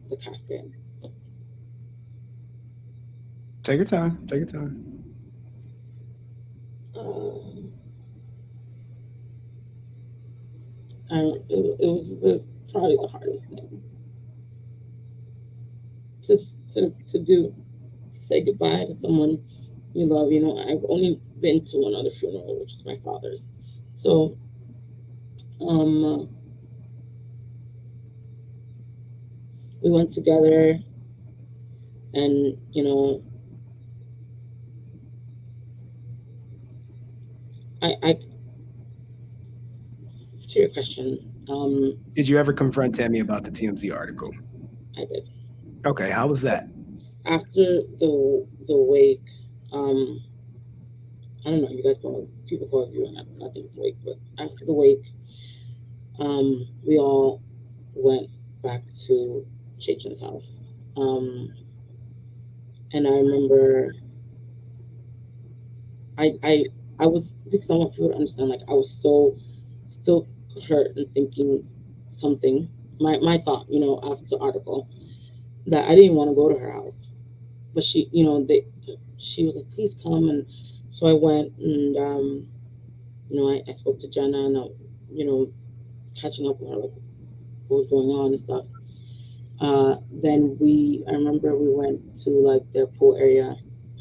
the casket. Take your time. Take your time. Uh, it was probably the hardest thing to, to do, to say goodbye to someone you love. I've only been to one other funeral, which is my father's. So um, we went together, and I to your question, Did you ever confront Tammie about the TMZ article? I did. Okay, how was that? After the wake, um, I don't know. You guys people call it viewing. I think it's wake, but after the wake, we all went back to Chachin's house. Um, and I remember I I was, because I want people to understand, like I was so still hurt and thinking something. My thought, after the article, that I didn't want to go to her house, but she was like, please come, and so I went, and I spoke to Jenna, and catching up with her, like what was going on and stuff. Then I remember we went to like their pool area,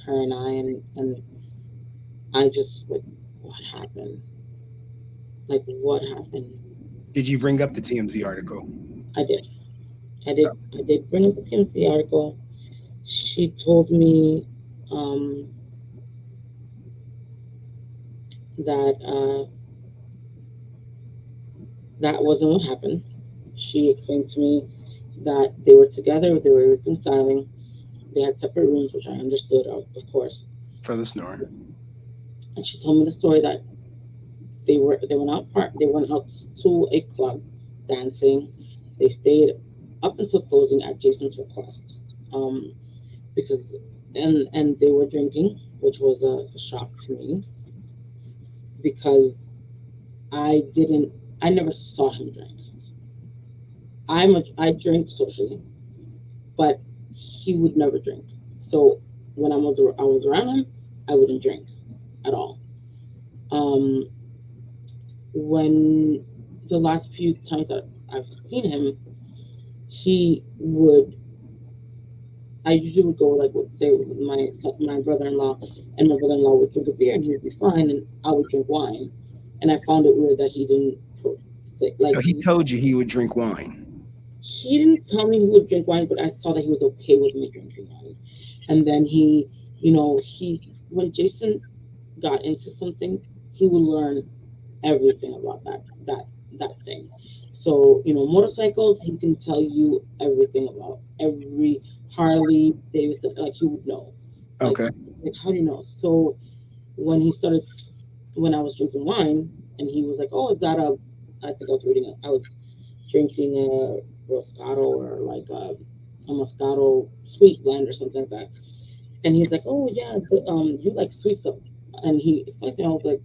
her and I, and I just like, what happened? Like, what happened? Did you bring up the TMZ article? I did. I did bring up the TMC article. She told me um, that that wasn't what happened. She explained to me that they were together, they were reconciling, they had separate rooms, which I understood, of course. For the snore. And she told me the story that they went out to a club dancing. They stayed up until closing at Jason's request, um, because and they were drinking, which was a shock to me because I didn't I never saw him drink. I drink socially, but he would never drink. So when I was around him, I wouldn't drink at all. Um, when the last few times that I've seen him, he would. I usually would go like would say with my brother-in-law, and my brother-in-law would drink a beer and he would be fine, and I would drink wine, and I found it weird that he didn't say like So he told you he would drink wine. he didn't tell me he would drink wine, but I saw that he was okay with me drinking wine. And then he, when Jason got into something, he would learn everything about that thing. So, motorcycles, he can tell you everything about every Harley Davidson, like he would know. Like, Okay. like how do you know? So when he started, when I was drinking wine, and he was like, "Oh, is that a?" I think I was reading it. I was drinking a Roscato or like a Moscato sweet blend or something like that. And he's like, "Oh yeah, you like sweet stuff." And he explained to me. I was like,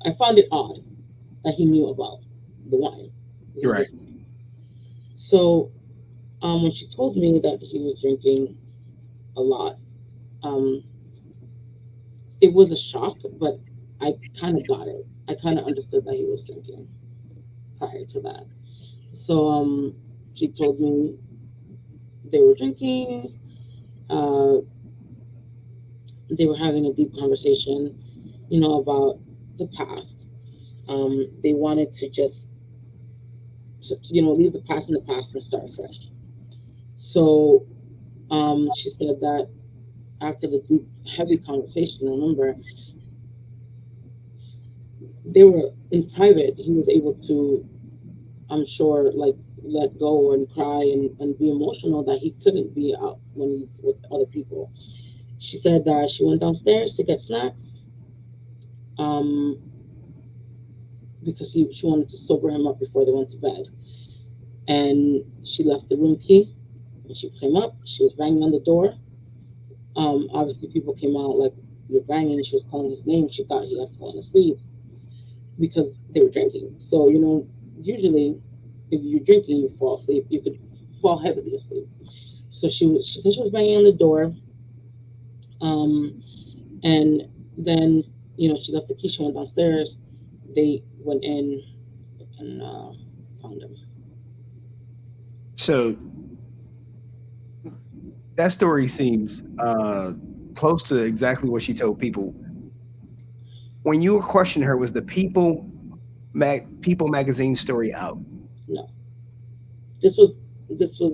I found it odd that he knew about the wine. You're He right. just so when she told me that he was drinking a lot, um, it was a shock, but I kind of got it. I kind of understood that he was drinking prior to that. So she told me they were drinking. Uh, they were having a deep conversation, about the past. They wanted to just, leave the past in the past and start fresh. So she said that after the deep, heavy conversation, remember, they were in private. He was able to, I'm sure, like let go and cry and be emotional that he couldn't be out when he's with other people. She said that she went downstairs to get snacks um, because she wanted to sober him up before they went to bed. And she left the room key. When she came up, she was banging on the door. Obviously, people came out like, "You're banging." She was calling his name. She thought he had fallen asleep because they were drinking. So, usually if you're drinking, you fall asleep. You could fall heavily asleep. So she said she was banging on the door. Um, and then, she left the key. She went downstairs. They went in and found him. So that story seems close to exactly what she told people. When you were questioning her, was the People magazine story out? No, this was.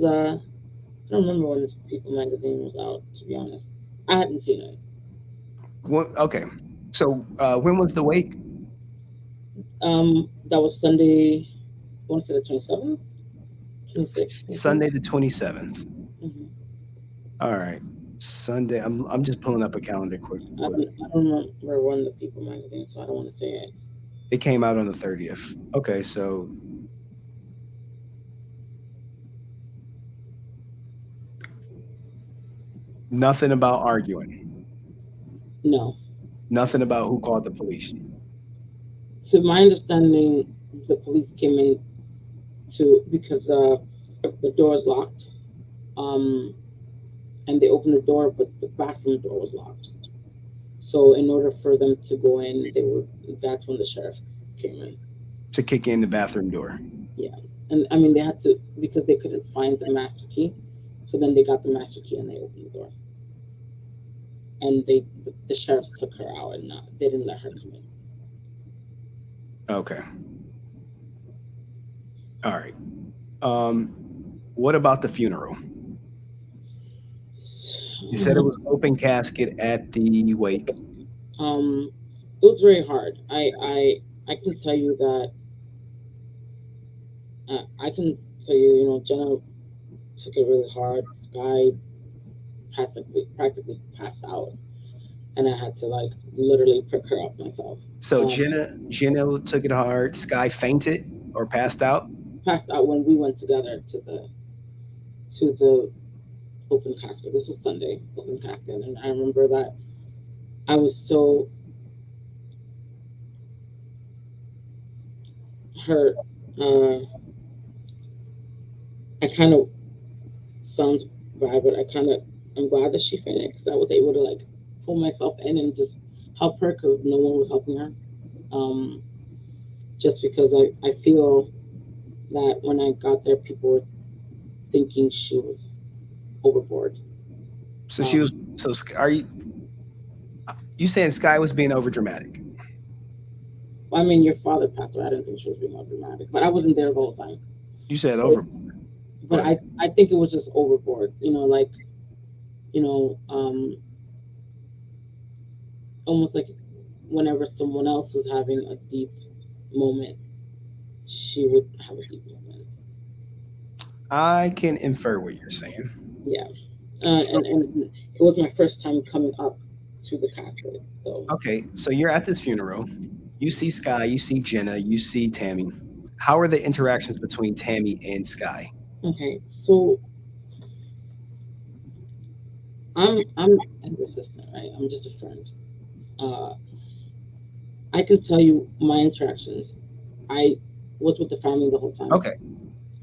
I don't remember when this People magazine was out. To be honest, I hadn't seen it. Okay. So when was the wake? That was Sunday. I want to say the 27th, 26th, 27th. Sunday the 27th. Mm-hmm. All right. Sunday. I'm just pulling up a calendar quick. I don't remember when the People magazine, so I don't want to say it. It came out on the 30th. Okay, so nothing about arguing. No, Nothing about who called the police. to my understanding, the police came in to because the door is locked. Um, and they opened the door, but the bathroom door was locked. So in order for them to go in, that's when the sheriff came in. To kick in the bathroom door. Yeah, and I mean they had to because they couldn't find the master key, so then they got the master key and they opened the door, and the sheriffs took her out and they didn't let her come in. Okay. All right. Um, what about the funeral? You said it was open casket at the wake. Um, it was very hard. I can tell you that I can tell you, Jenna took it really hard. Skye practically passed out, and I had to like literally pick her up myself. So Um, Jenna took it hard. Skye fainted or passed out. Passed out when we went together to the open casket. This was Sunday open casket, and I remember that I was so hurt. I kind of sounds bad, but I kind of I'm glad that she fainted because I was able to like pull myself in and just help her because no one was helping her. Um, just because I feel that when I got there, people were thinking she was overboard. So she was. Um, So are you saying Skye was being over dramatic? I mean, your father passed away. I didn't think she was being more dramatic, but I wasn't there the whole time. You said But, over, but but I think it was just overboard. Like you know, almost like whenever someone else was having a deep moment, she would have a deep moment. I can infer what you're saying. Yeah, So and it was my first time coming up to the casket. So okay, so you're at this funeral. You see Skye, you see Jenna, you see Tammie. How are the interactions between Tammie and Skye? okay, so I'm an assistant, right? I'm just a friend. Uh, I can tell you my interactions. I was with the family the whole time, Okay.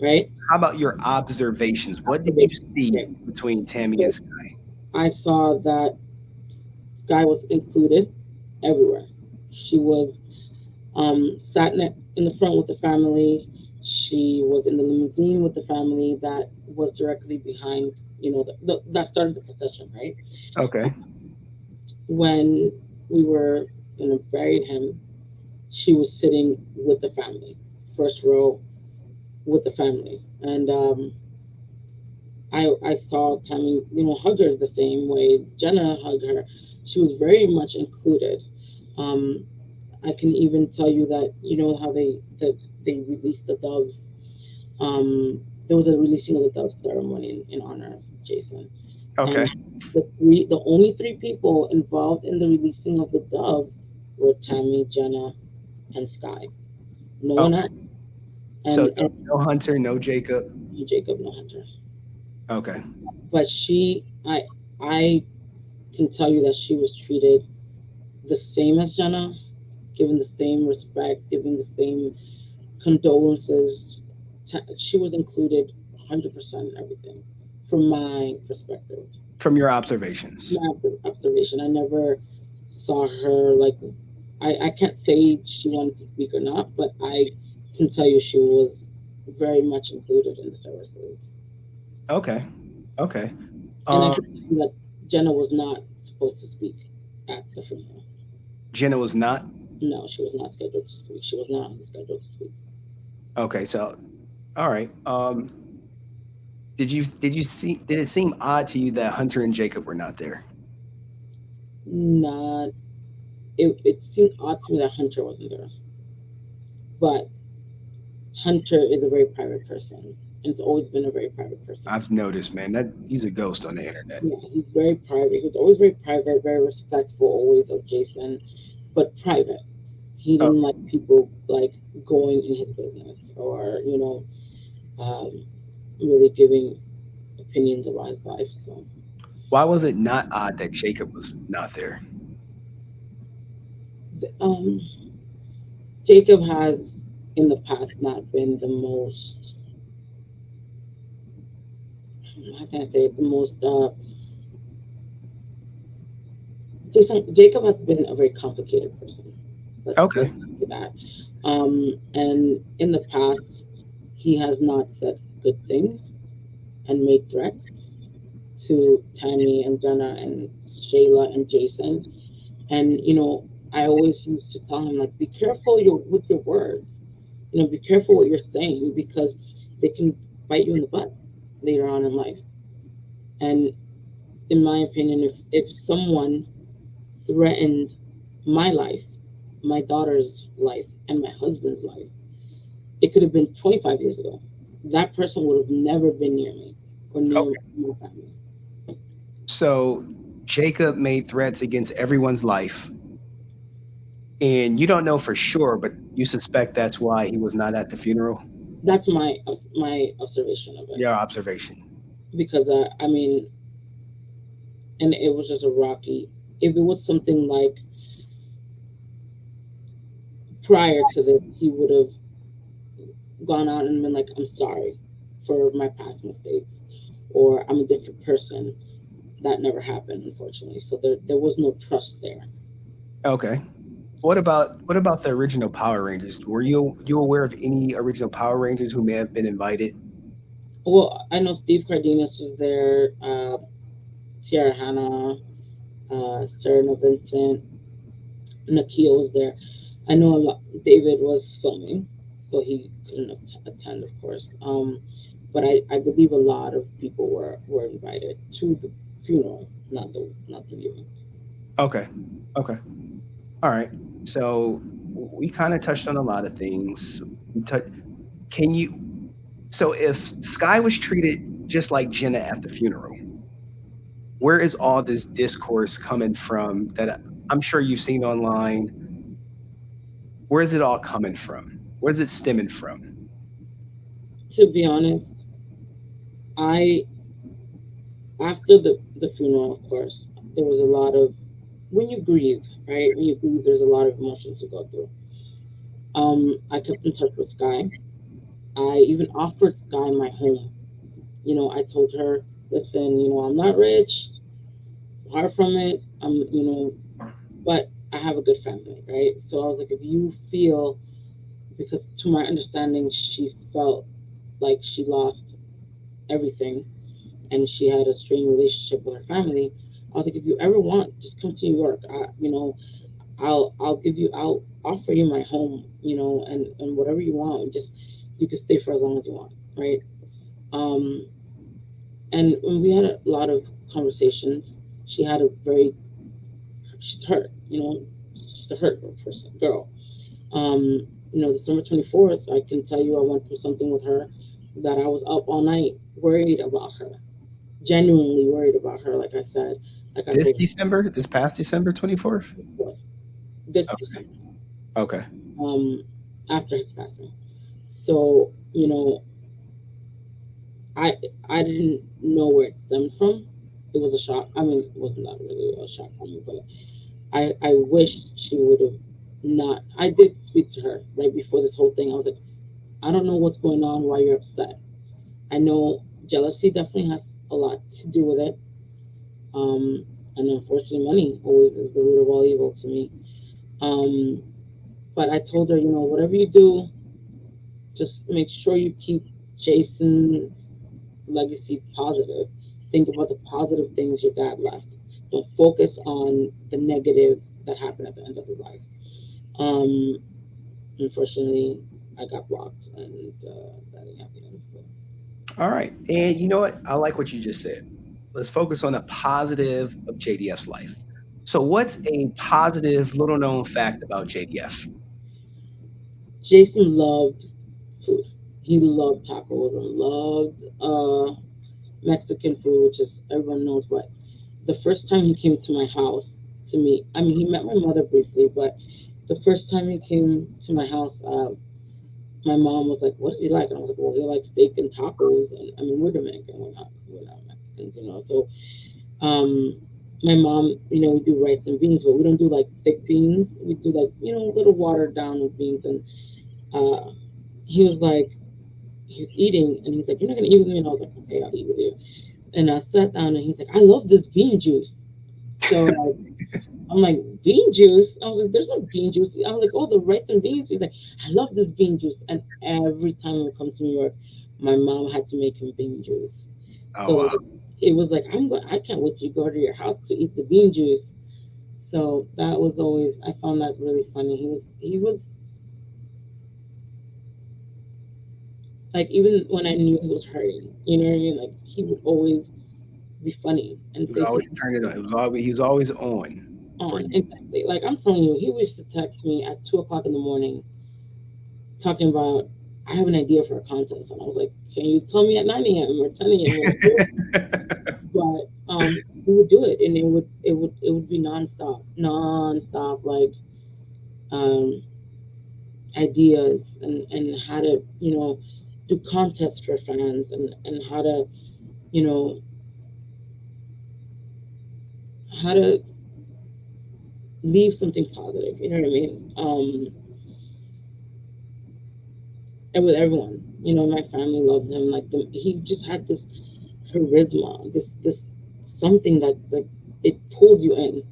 right? How about your observations? What did you see Okay, between Tammie and so Skye? I saw that Skye was included everywhere. She was sat in the front with the family. She was in the limousine with the family that was directly behind, that started the procession, right? Okay. When we were gonna bury him, she was sitting with the family, first row with the family, and I saw Tammie, hug her the same way Jenna hugged her. She was very much included. Um, I can even tell you that how they released the doves. There was a releasing of the dove ceremony in honor of Jason, and Okay. the only three people involved in the releasing of the doves were Tammie, Jenna, and Skye. No one Okay. else. So And no Hunter, no Jacob. Jacob, no Hunter. Okay. But I can tell you that she was treated the same as Jenna, given the same respect, given the same condolences. She was included 100% in everything, from my perspective. From your observations. My observation. I never saw her like. I can't say she wanted to speak or not, but I can tell you she was very much included in the services. Okay. Okay. And I Um, can tell you that Jenna was not supposed to speak at the funeral. Jenna was not. No, she was not scheduled to speak. She was not on the schedule to speak. Okay. So all right. Did it seem odd to you that Hunter and Jacob were not there? Not. It seems odd to me that Hunter wasn't there, but Hunter is a very private person, and has always been a very private person. I've noticed, man, that he's a ghost on the internet. Yeah, he's very private. He was always very private, very respectful, always of Jason, but private. He Oh, didn't like people like going in his business or um, really giving opinions about his life. So why was it not odd that Jacob was not there? um, Jacob has in the past not been the most, how can I say it, the most Jacob has been a very complicated person. Let's Okay. say that. And in the past, he has not said good things and made threats to Tammie and Jenna and Shayla and Jason. And I always used to tell him like, be careful with your words. Be careful what you're saying because they can bite you in the butt later on in life. And in my opinion, if someone threatened my life, my daughter's life, and my husband's life, it could have been 25 years ago. That person would have never been near me or near Okay. my family. So Jacob made threats against everyone's life, and you don't know for sure, but you suspect that's why he was not at the funeral. That's my observation of it. Your observation. Because I mean, and it was just a rocky. If it was something like prior to this, he would have gone out and been like, "I'm sorry for my past mistakes, or I'm a different person. That never happened, unfortunately. So there was no trust there. Okay. What about the original Power Rangers? Were you aware of any original Power Rangers who may have been invited? Well, I know Steve Cardenas was there, Tiara Hanna, Serena Vincent, Nakia was there. I know a lot. David was filming, so he couldn't attend, of course. But I believe a lot of people were invited to the funeral, not the viewing. Okay. Okay. All right. So we kind of touched on a lot of things. Can you? So if Skye was treated just like Jenna at the funeral, where is all this discourse coming from that I'm sure you've seen online? Where is it all coming from? Where's it stemming from? To be honest, I after the funeral, of course, there was a lot of when you grieve, right? When you grieve, there's a lot of emotions to go through. I kept in touch with Skye. I even offered Skye my home. I told her, listen, I'm not rich, far from it. But I have a good family, right? So I was like, if you feel, because to my understanding, she felt like she lost everything and she had a strained relationship with her family. I was like, if you ever want, just come to New York. I'll offer you my home, and whatever you want, just you can stay for as long as you want, right? Um, and when we had a lot of conversations, she had a very she's hurt, she's a hurt person, girl. December 24th, I can tell you I went through something with her that I was up all night worried about her, genuinely worried about her. Like I said, like I This told her December, this past December 24th? before, this Okay. December, Okay. um, after his passing. So, I I didn't know where it stemmed from. It was a shock. I mean, it wasn't that really a shock for me, but I wish she would have not. I did speak to her right before this whole thing. I was like, I don't know what's going on, why you're upset. I know jealousy definitely has a lot to do with it. And unfortunately, money always is the root of all evil to me. Um, but I told her, whatever you do, just make sure you keep Jason's legacy positive. Think about the positive things your dad left. Don't focus on the negative that happened at the end of his life. Um, Unfortunately, I got blocked, and that didn't happen. But All right. And you know what? I like what you just said. Let's focus on a positive of JDF's life. So, what's a positive, little known fact about JDF? Jason loved food. He loved tacos and loved Mexican food, which is everyone knows. But the first time he came to my house to meet, I mean, he met my mother briefly, but the first time he came to my house, my mom was like, "What is he like?" And I was like, "Well, he likes steak and tacos." And I mean, we're Dominican, we're not Mexicans, So, um, my mom, we do rice and beans, but we don't do like thick beans. We do like a little watered down beans. And uh, he was like, he was eating, and he's like, "You're not gonna eat with me?" And I was like, "Okay, I'll eat with you." And I sat down, and he's like, "I love this bean juice." So like, I'm like, bean juice? I was like, there's no bean juice. I was like, oh, the rice and beans. He's like, I love this bean juice. And every time I come to New York, my mom had to make him bean juice. Oh, So wow. like, it was like, I can't wait to go to your house to eat the bean juice. So that was always, I found that really funny. He was like, even when I knew he was hurting, you know what I mean? Like, he would always be funny and He would say always something turn it on. He was always on for on. you. Exactly. Like, I'm telling you, he used to text me at 2 o'clock in the morning talking about I have an idea for a contest, and I was like, "Can you tell me at 9 a.m. or 10 a.m. when to do it?" But we would do it, and it would be nonstop, like um, ideas and how to do contests for fans and you know how to leave something positive. You know what I mean? and with everyone. My family loved him. Like he just had this charisma, this something that like it pulled you in.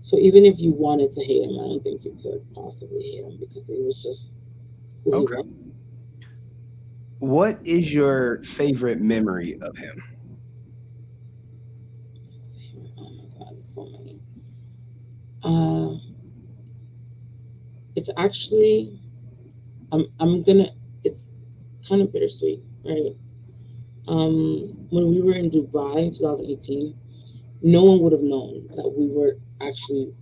So even if you wanted to hate him, I don't think you could possibly hate him because it was just who he Okay. was. What is your favorite memory of him? Oh my God, so many. Uh, it's actually I'm gonna. It's kind of bittersweet, right? When we were in Dubai in 2018, no one would have known that we were actually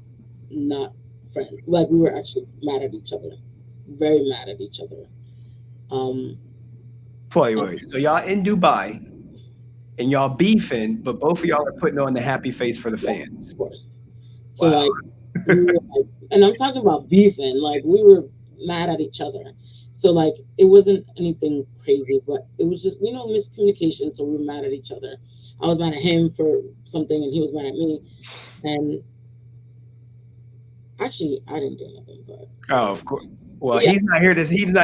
not friends. Like we were actually mad at each other, very mad at each other. Um, Wait. So y'all in Dubai and y'all beefing, but both of y'all are putting on the happy face for the yeah, fans. of course. So Wow. like we were like, and I'm talking about beefing. Like we were mad at each other. So like it wasn't anything crazy, but it was just miscommunication. So we were mad at each other. I was mad at him for something, and he was mad at me. And actually, I didn't do nothing, but Oh, whatever. of course. Well, But yeah, he's not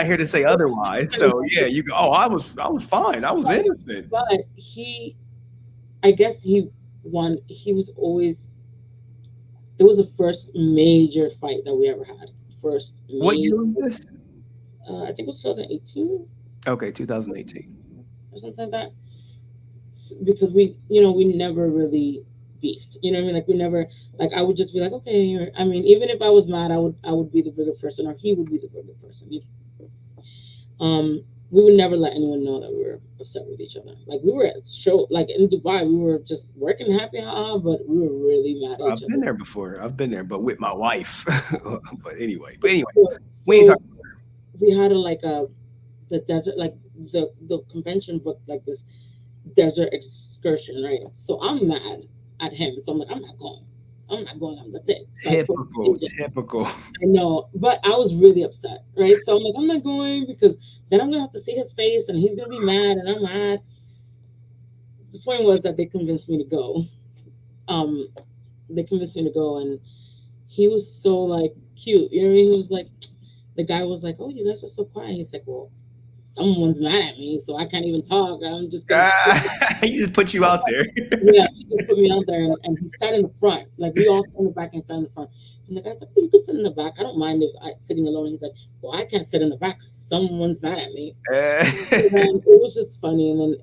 here to say otherwise. So yeah, you go, oh, I was fine. I was innocent. but I guess he won. He was always. It was the first major fight that we ever had. First What major. year was this? I think it was 2018 Okay, 2018. or something like that. Because we never really beefed. You know what I mean? Like we never. Like I would just be like, okay. Or, I mean, even if I was mad, I would be the bigger person, or he would be the bigger person. We would never let anyone know that we were upset with each other. Like we were at show, like in Dubai, we were just working happy, haha, but we were really mad at each I've been other. there before. I've been there, but with my wife. But anyway, we ain't So talking. we had the desert, like the convention booked like this desert excursion, right? So I'm mad at him. So I'm like, I'm not going. I'm not going. That's it. So I told Typical, him, typical. I know, but I was really upset, right? So I'm like, I'm not going because then I'm gonna have to see his face and he's gonna be mad and I'm mad. The point was that they convinced me to go. Um, they convinced me to go, and he was so like cute. You know what I mean? He was like, the guy was like, "Oh, you guys are so quiet." He's like, "Well, someone's mad at me, so I can't even talk. I'm just gonna sit." He just put you out there. Yeah, she just put me out there, and he sat in the front. Like we all sat in the back and sat in the front. And the guy's like, "Oh, you can sit in the back. I don't mind if I sitting alone." And he's like, "Well, I can't sit in the back 'cause someone's mad at me." And then it was just funny. And then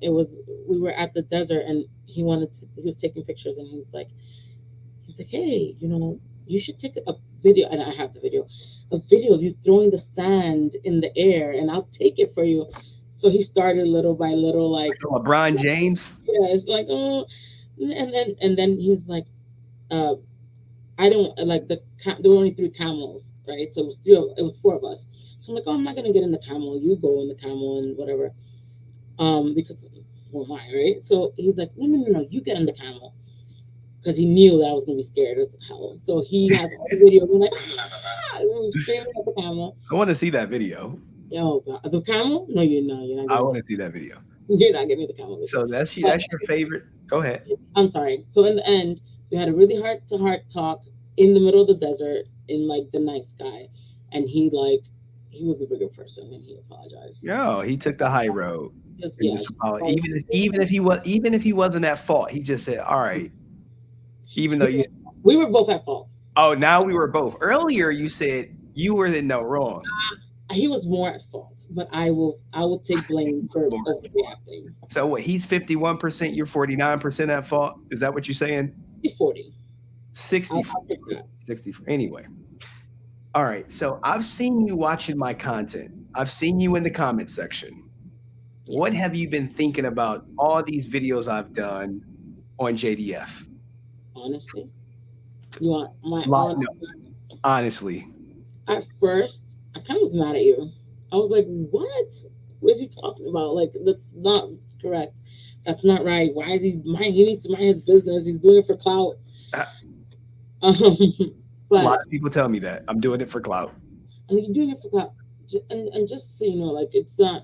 we were at the desert, and he was taking pictures, and he's like, "Hey, you should take a video." And I have the video, a video of you throwing the sand in the air, and I'll take it for you. So he started little by little, like, LeBron James. yeah, it's like, oh, and then he's like, uh, I don't like there were only three camels, right? So it was four of us. So I'm like, oh, I'm not gonna get in the camel. You go in the camel and whatever, because who am I, right? So he's like, no, no, no, no, you get in the camel because he knew that I was gonna be scared as hell. So he has all the videos. We're like, ah, we're screaming at the camel. I want to see that video. Oh God, the camel? No, you're not I getting want the to see that video. you're not getting the camel video. So But that's your favorite. Go ahead. I'm sorry. So in the end, we had a really heart to heart talk in the middle of the desert in like the night sky, and he was a bigger person and he apologized. Yo, he took the high road Just and yeah, just apologized. Even if he wasn't at fault, he just said, "All right." Even though we you, were, we were both at fault. oh, now we were both. Earlier, you said you were in no wrong. He was more at fault, but I will take blame for overreacting. So what? He's 51%. You're 49% at fault. Is that what you're saying? 40. 60, I'll take that. 60. Anyway, all right. So I've seen you watching my content. I've seen you in the comment section. What Yes, have you been thinking about all these videos I've done on JDF? honestly. You want my Like, honest? no, honestly. At first, I kind of was mad at you. I was like, "What? What is he talking about? Like, that's not correct. That's not right. Why is he mind? He needs to mind his business. He's doing it for clout." A Um, lot but of people tell me that. I'm doing it for clout. I mean, you're doing it for clout. And just so you know, like, it's not.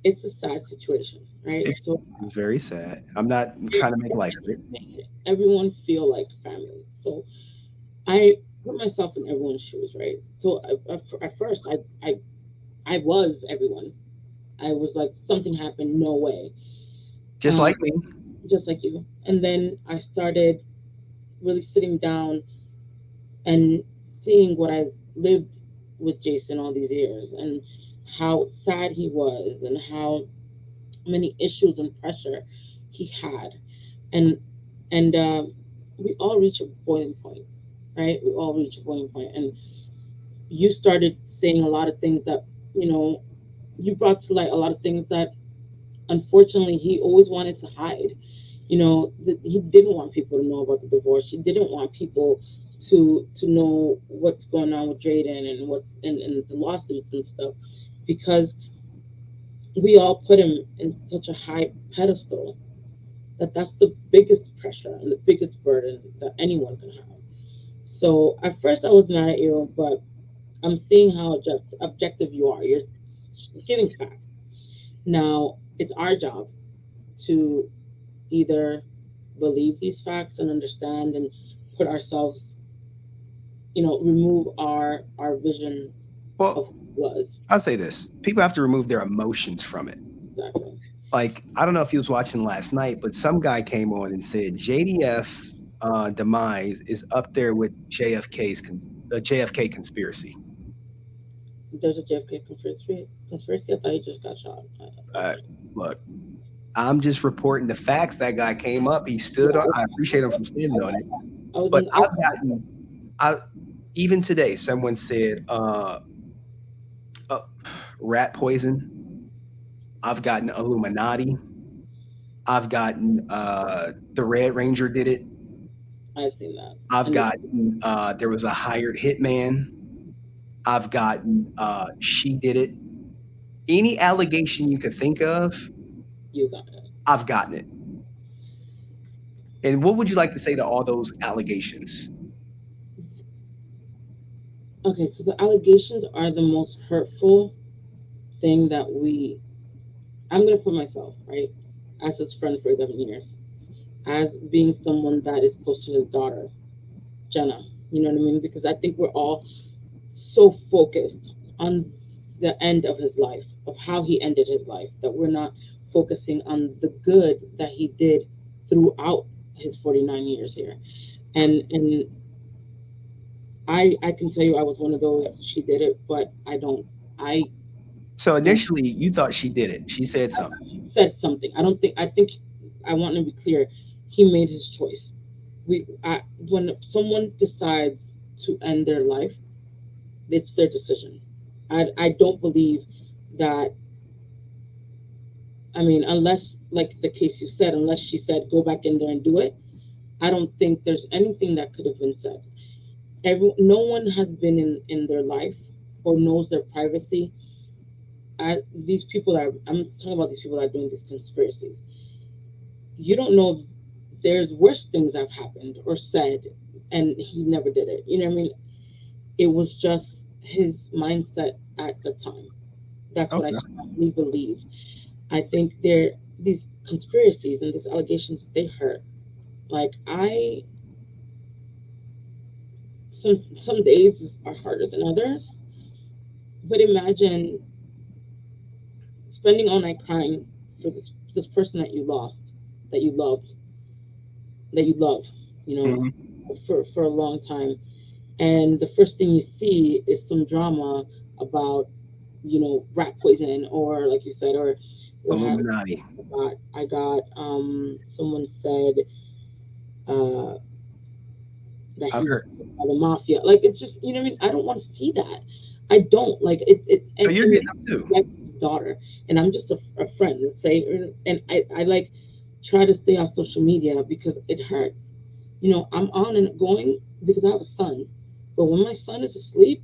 It's a sad situation, right? It's So very sad. I'm not trying to make light of it. everyone feel like family. So I put myself in everyone's shoes, right? So at first, I I was everyone. I was like, something happened, no way. Just Um, like me. just like you. And then I started really sitting down and seeing what I've lived with Jason all these years, and how sad he was, and how many issues and pressure he had. And and we all reach a boiling point, right? We all reach a boiling point. And you started saying a lot of things that, you know, you brought to light a lot of things that unfortunately he always wanted to hide. You know, he didn't want people to know about the divorce. He didn't want people to know what's going on with Jaden and what's in the lawsuits and stuff, because we all put him in such a high pedestal that that's the biggest pressure and the biggest burden that anyone can have. So at first I was mad at you, but I'm seeing how objective you are. You're giving facts. Now it's our job to either believe these facts and understand and put ourselves, you know, remove our vision Well, of who it was. I'll say this: people have to remove their emotions from it. Exactly. Like, I don't know if he was watching last night, but some guy came on and said JDF demise is up there with the JFK conspiracy. There's a JFK conspiracy. I thought he just got shot. Uh, Okay. Look, I'm just reporting the facts. That guy came up. He stood on. I appreciate him from standing on it. But I was I even today, someone said uh, rat poison. I've gotten Illuminati. I've gotten the Red Ranger did it. I've seen that. I've And gotten there was a hired hitman. I've gotten she did it. Any allegation you could think of, you got it. I've gotten it. And what would you like to say to all those allegations? Okay, so the allegations are the most hurtful thing that I'm gonna put myself, right, as his friend for 11 years, as being someone that is close to his daughter, Jenna. You know what I mean? Because I think we're all so focused on the end of his life, of how he ended his life, that we're not focusing on the good that he did throughout his 49 years here. And I can tell you I was one of those. She did it, but I don't. I So don't. initially, you thought she did it. She said something. He said something. I don't think. I think I want to be clear. He made his choice. When someone decides to end their life, it's their decision. I don't believe that. I mean, unless like the case you said, unless she said go back in there and do it, I don't think there's anything that could have been said. No one has been in their life or knows their privacy. These people are. I'm talking about these people that are doing these conspiracies. You don't know if there's worse things that have happened or said, and he never did it. You know what I mean? It was just his mindset at the time. That's what I Okay. strongly believe. I think these conspiracies and these allegations, they hurt. Like some days are harder than others, but imagine spending all night crying for this person that you lost, that you loved, that you love, you know, Mhm. for a long time, and the first thing you see is some drama about, you know, rat poison, or like you said, or what happened. Illuminati. I got someone said uh that I've he was heard. by the mafia. Like, it's just, you know what I mean? I don't want to see that. I don't like it. So you're And getting them too. like his daughter, and I'm just a friend. Let's say, and I like try to stay off social media because it hurts. You know, I'm on and going because I have a son, but when my son is asleep,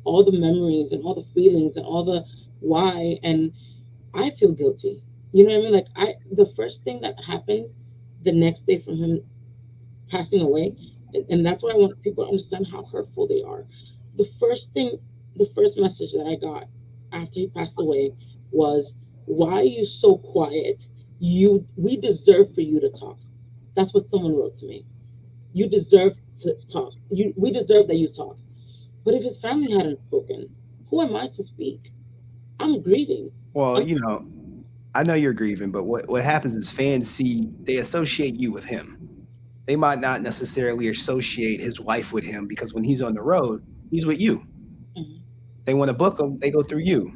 all the memories and all the feelings and all the why, and I feel guilty. You know what I mean? Like, the first thing that happened the next day from him passing away, and that's why I want people to understand how hurtful they are. The first thing, the first message that I got after he passed away was, "Why are you so quiet? We deserve for you to talk." That's what someone wrote to me. You deserve to talk. We deserve that you talk. But if his family hadn't spoken, who am I to speak? I'm grieving. Well, I'm you know, I know you're grieving, but what happens is fans see they associate you with him. They might not necessarily associate his wife with him because when he's on the road, he's with you. Mhm. They want to book him, they go through you.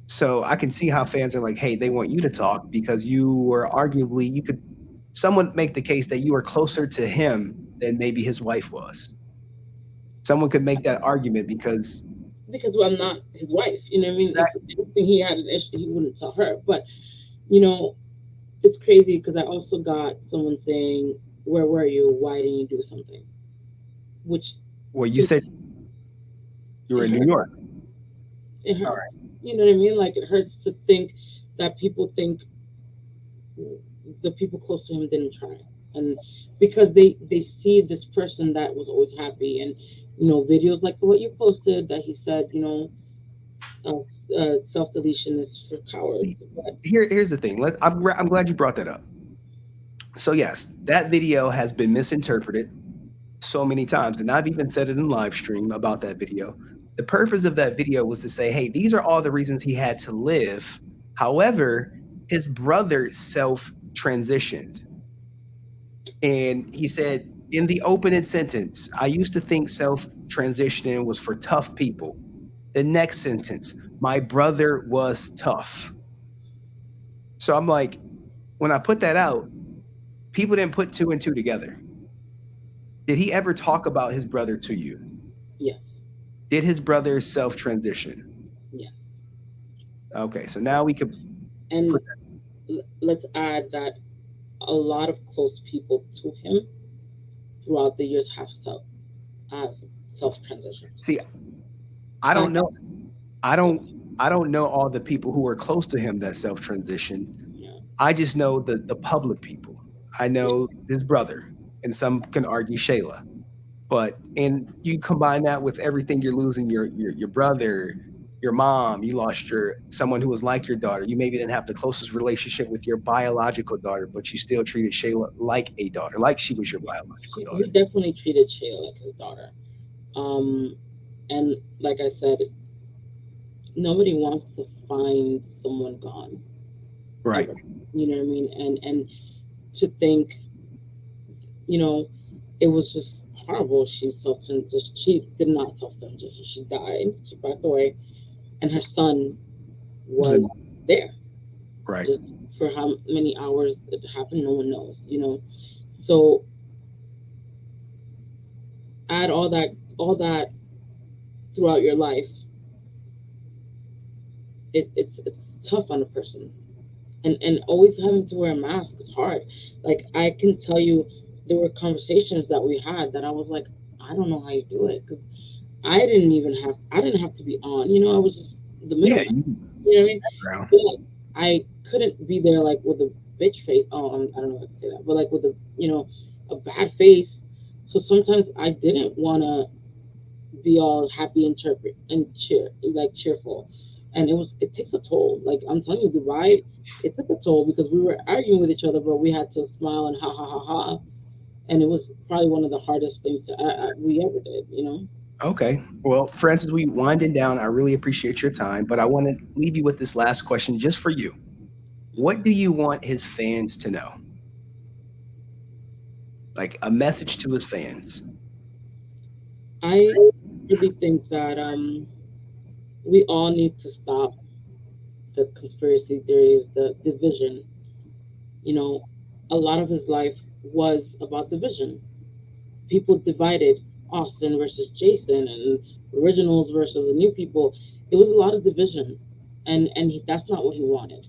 So I can see how fans are like, hey, they want you to talk because you were arguably, you could, someone make the case that you were closer to him than maybe his wife was. Someone could make that argument because because I'm not his wife. You know what I mean? If that, anything he had an issue, he wouldn't tell her. But you know, it's crazy because I also got someone saying, "Where were you? Why didn't you do something?" Which well, you to said me, you were it in New hurts. York. It All hurts. right. You know what I mean? Like it hurts to think that people think the people close to him didn't try, and because they see this person that was always happy, and videos like what you posted that he said, self deletion is for See, cowards. But here's the thing. I'm glad you brought that up. So yes, that video has been misinterpreted so many times, and I've even said it in live stream about that video. The purpose of that video was to say, hey, these are all the reasons he had to live. However, his brother self transitioned. And he said in the opening sentence, I used to think self transitioning was for tough people. The next sentence, my brother was tough. So I'm like, when I put that out, people didn't put two and two together. Did he ever talk about his brother to you? yes, Did his brother self transition? yes, Okay, so now we could and put that. let's add that a lot of close people to him throughout the years have self transitioned. See, I I don't know. have I self. don't. I don't know all the people who are close to him that self transitioned. Yeah, I just know the public people. I yeah, know his brother, and some can argue Shayla. But and you combine that with everything you're losing your brother, your mom, you lost your someone who was like your daughter. You maybe didn't have the closest relationship with your biological daughter, but you still treated Shayla like a daughter, like she was your yeah. biological He daughter. definitely treated Shayla like his daughter. Um, and like I said, nobody wants to find someone gone Right. ever. You know what I mean? And to think, you know, it was just horrible. She did not self transition. She died. She passed away, and her son Was it was there. right? Just for how many hours it happened, no one knows. So add all that throughout your life, it's tough on a person, and always having to wear a mask is hard. Like I can tell you, there were conversations that we had that I was like, I don't know how you do it because I didn't have to be on. I was just the Yeah, middleman. you You know what I mean? background. But I couldn't be there like with a bitch face. Oh, I don't know how to say that, but like with a bad face. So sometimes I didn't want to be all happy and cheerful, and it takes a toll. Like I'm telling you, Dubai, it took a toll because we were arguing with each other, but we had to smile and ha ha ha ha, and it was probably one of the hardest things we ever did. Okay. Well, Francis, we winding down. I really appreciate your time, but I want to leave you with this last question just for you. What do you want his fans to know? Like a message to his fans. I really think that we all need to stop the conspiracy theories, the division. You know, a lot of his life was about division. People divided Austin versus Jason and originals versus the new people. It was a lot of division, and that's not what he wanted.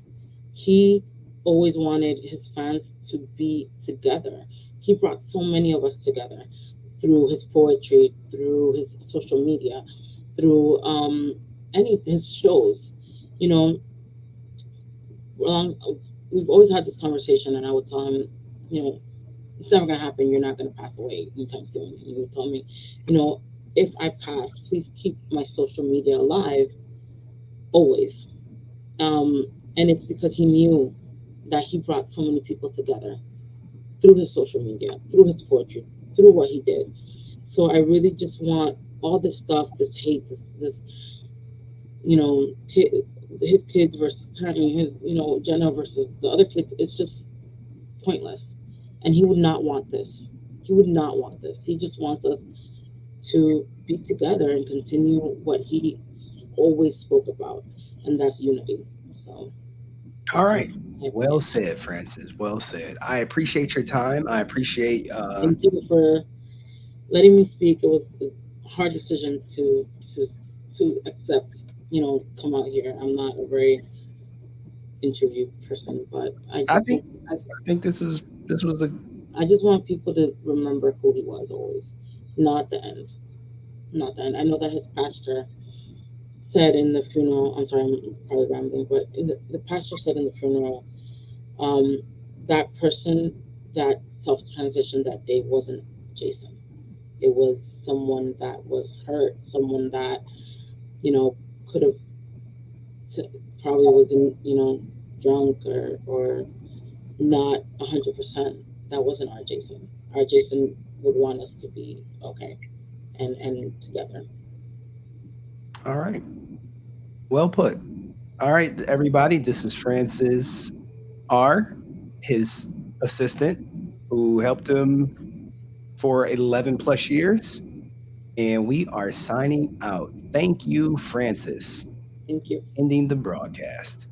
He always wanted his fans to be together. He brought so many of us together through his poetry, through his social media, through any his shows. You know, um, we've always had this conversation, and I would tell him, you know, it's never gonna happen. You're not gonna pass away anytime soon. And he would tell me, you know, if I pass, please keep my social media alive always. Um, and it's because he knew that he brought so many people together through his social media, through his poetry, through what he did. So I really just want all this stuff, this hate, this you know, his kids versus Tammie, his, Jenna versus the other kids. It's just pointless. And he would not want this. He would not want this. He just wants us to be together and continue what he always spoke about, and that's unity. So All I, right. yeah. Well said, Francis. Well said. I appreciate your time. I appreciate Thank you for letting me speak. It was a hard decision to to accept. Come out here. I'm not a very interview person, but I I just think want I think this was a I just want people to remember who he was always, not the end, not the end. I know that his pastor said in the funeral. I'm sorry, I'm probably rambling, but the pastor said in the funeral, um, that person that self transitioned that day wasn't Jason. It was someone that was hurt, someone that you know could have t- probably was in drunk or not 100%. That wasn't our Jason. Our Jason would want us to be okay and together. all right. Well put. All right, everybody. This is Francis R, his assistant, who helped him for 11 plus years. And we are signing out. Thank you, Francis. Thank you. Ending the broadcast.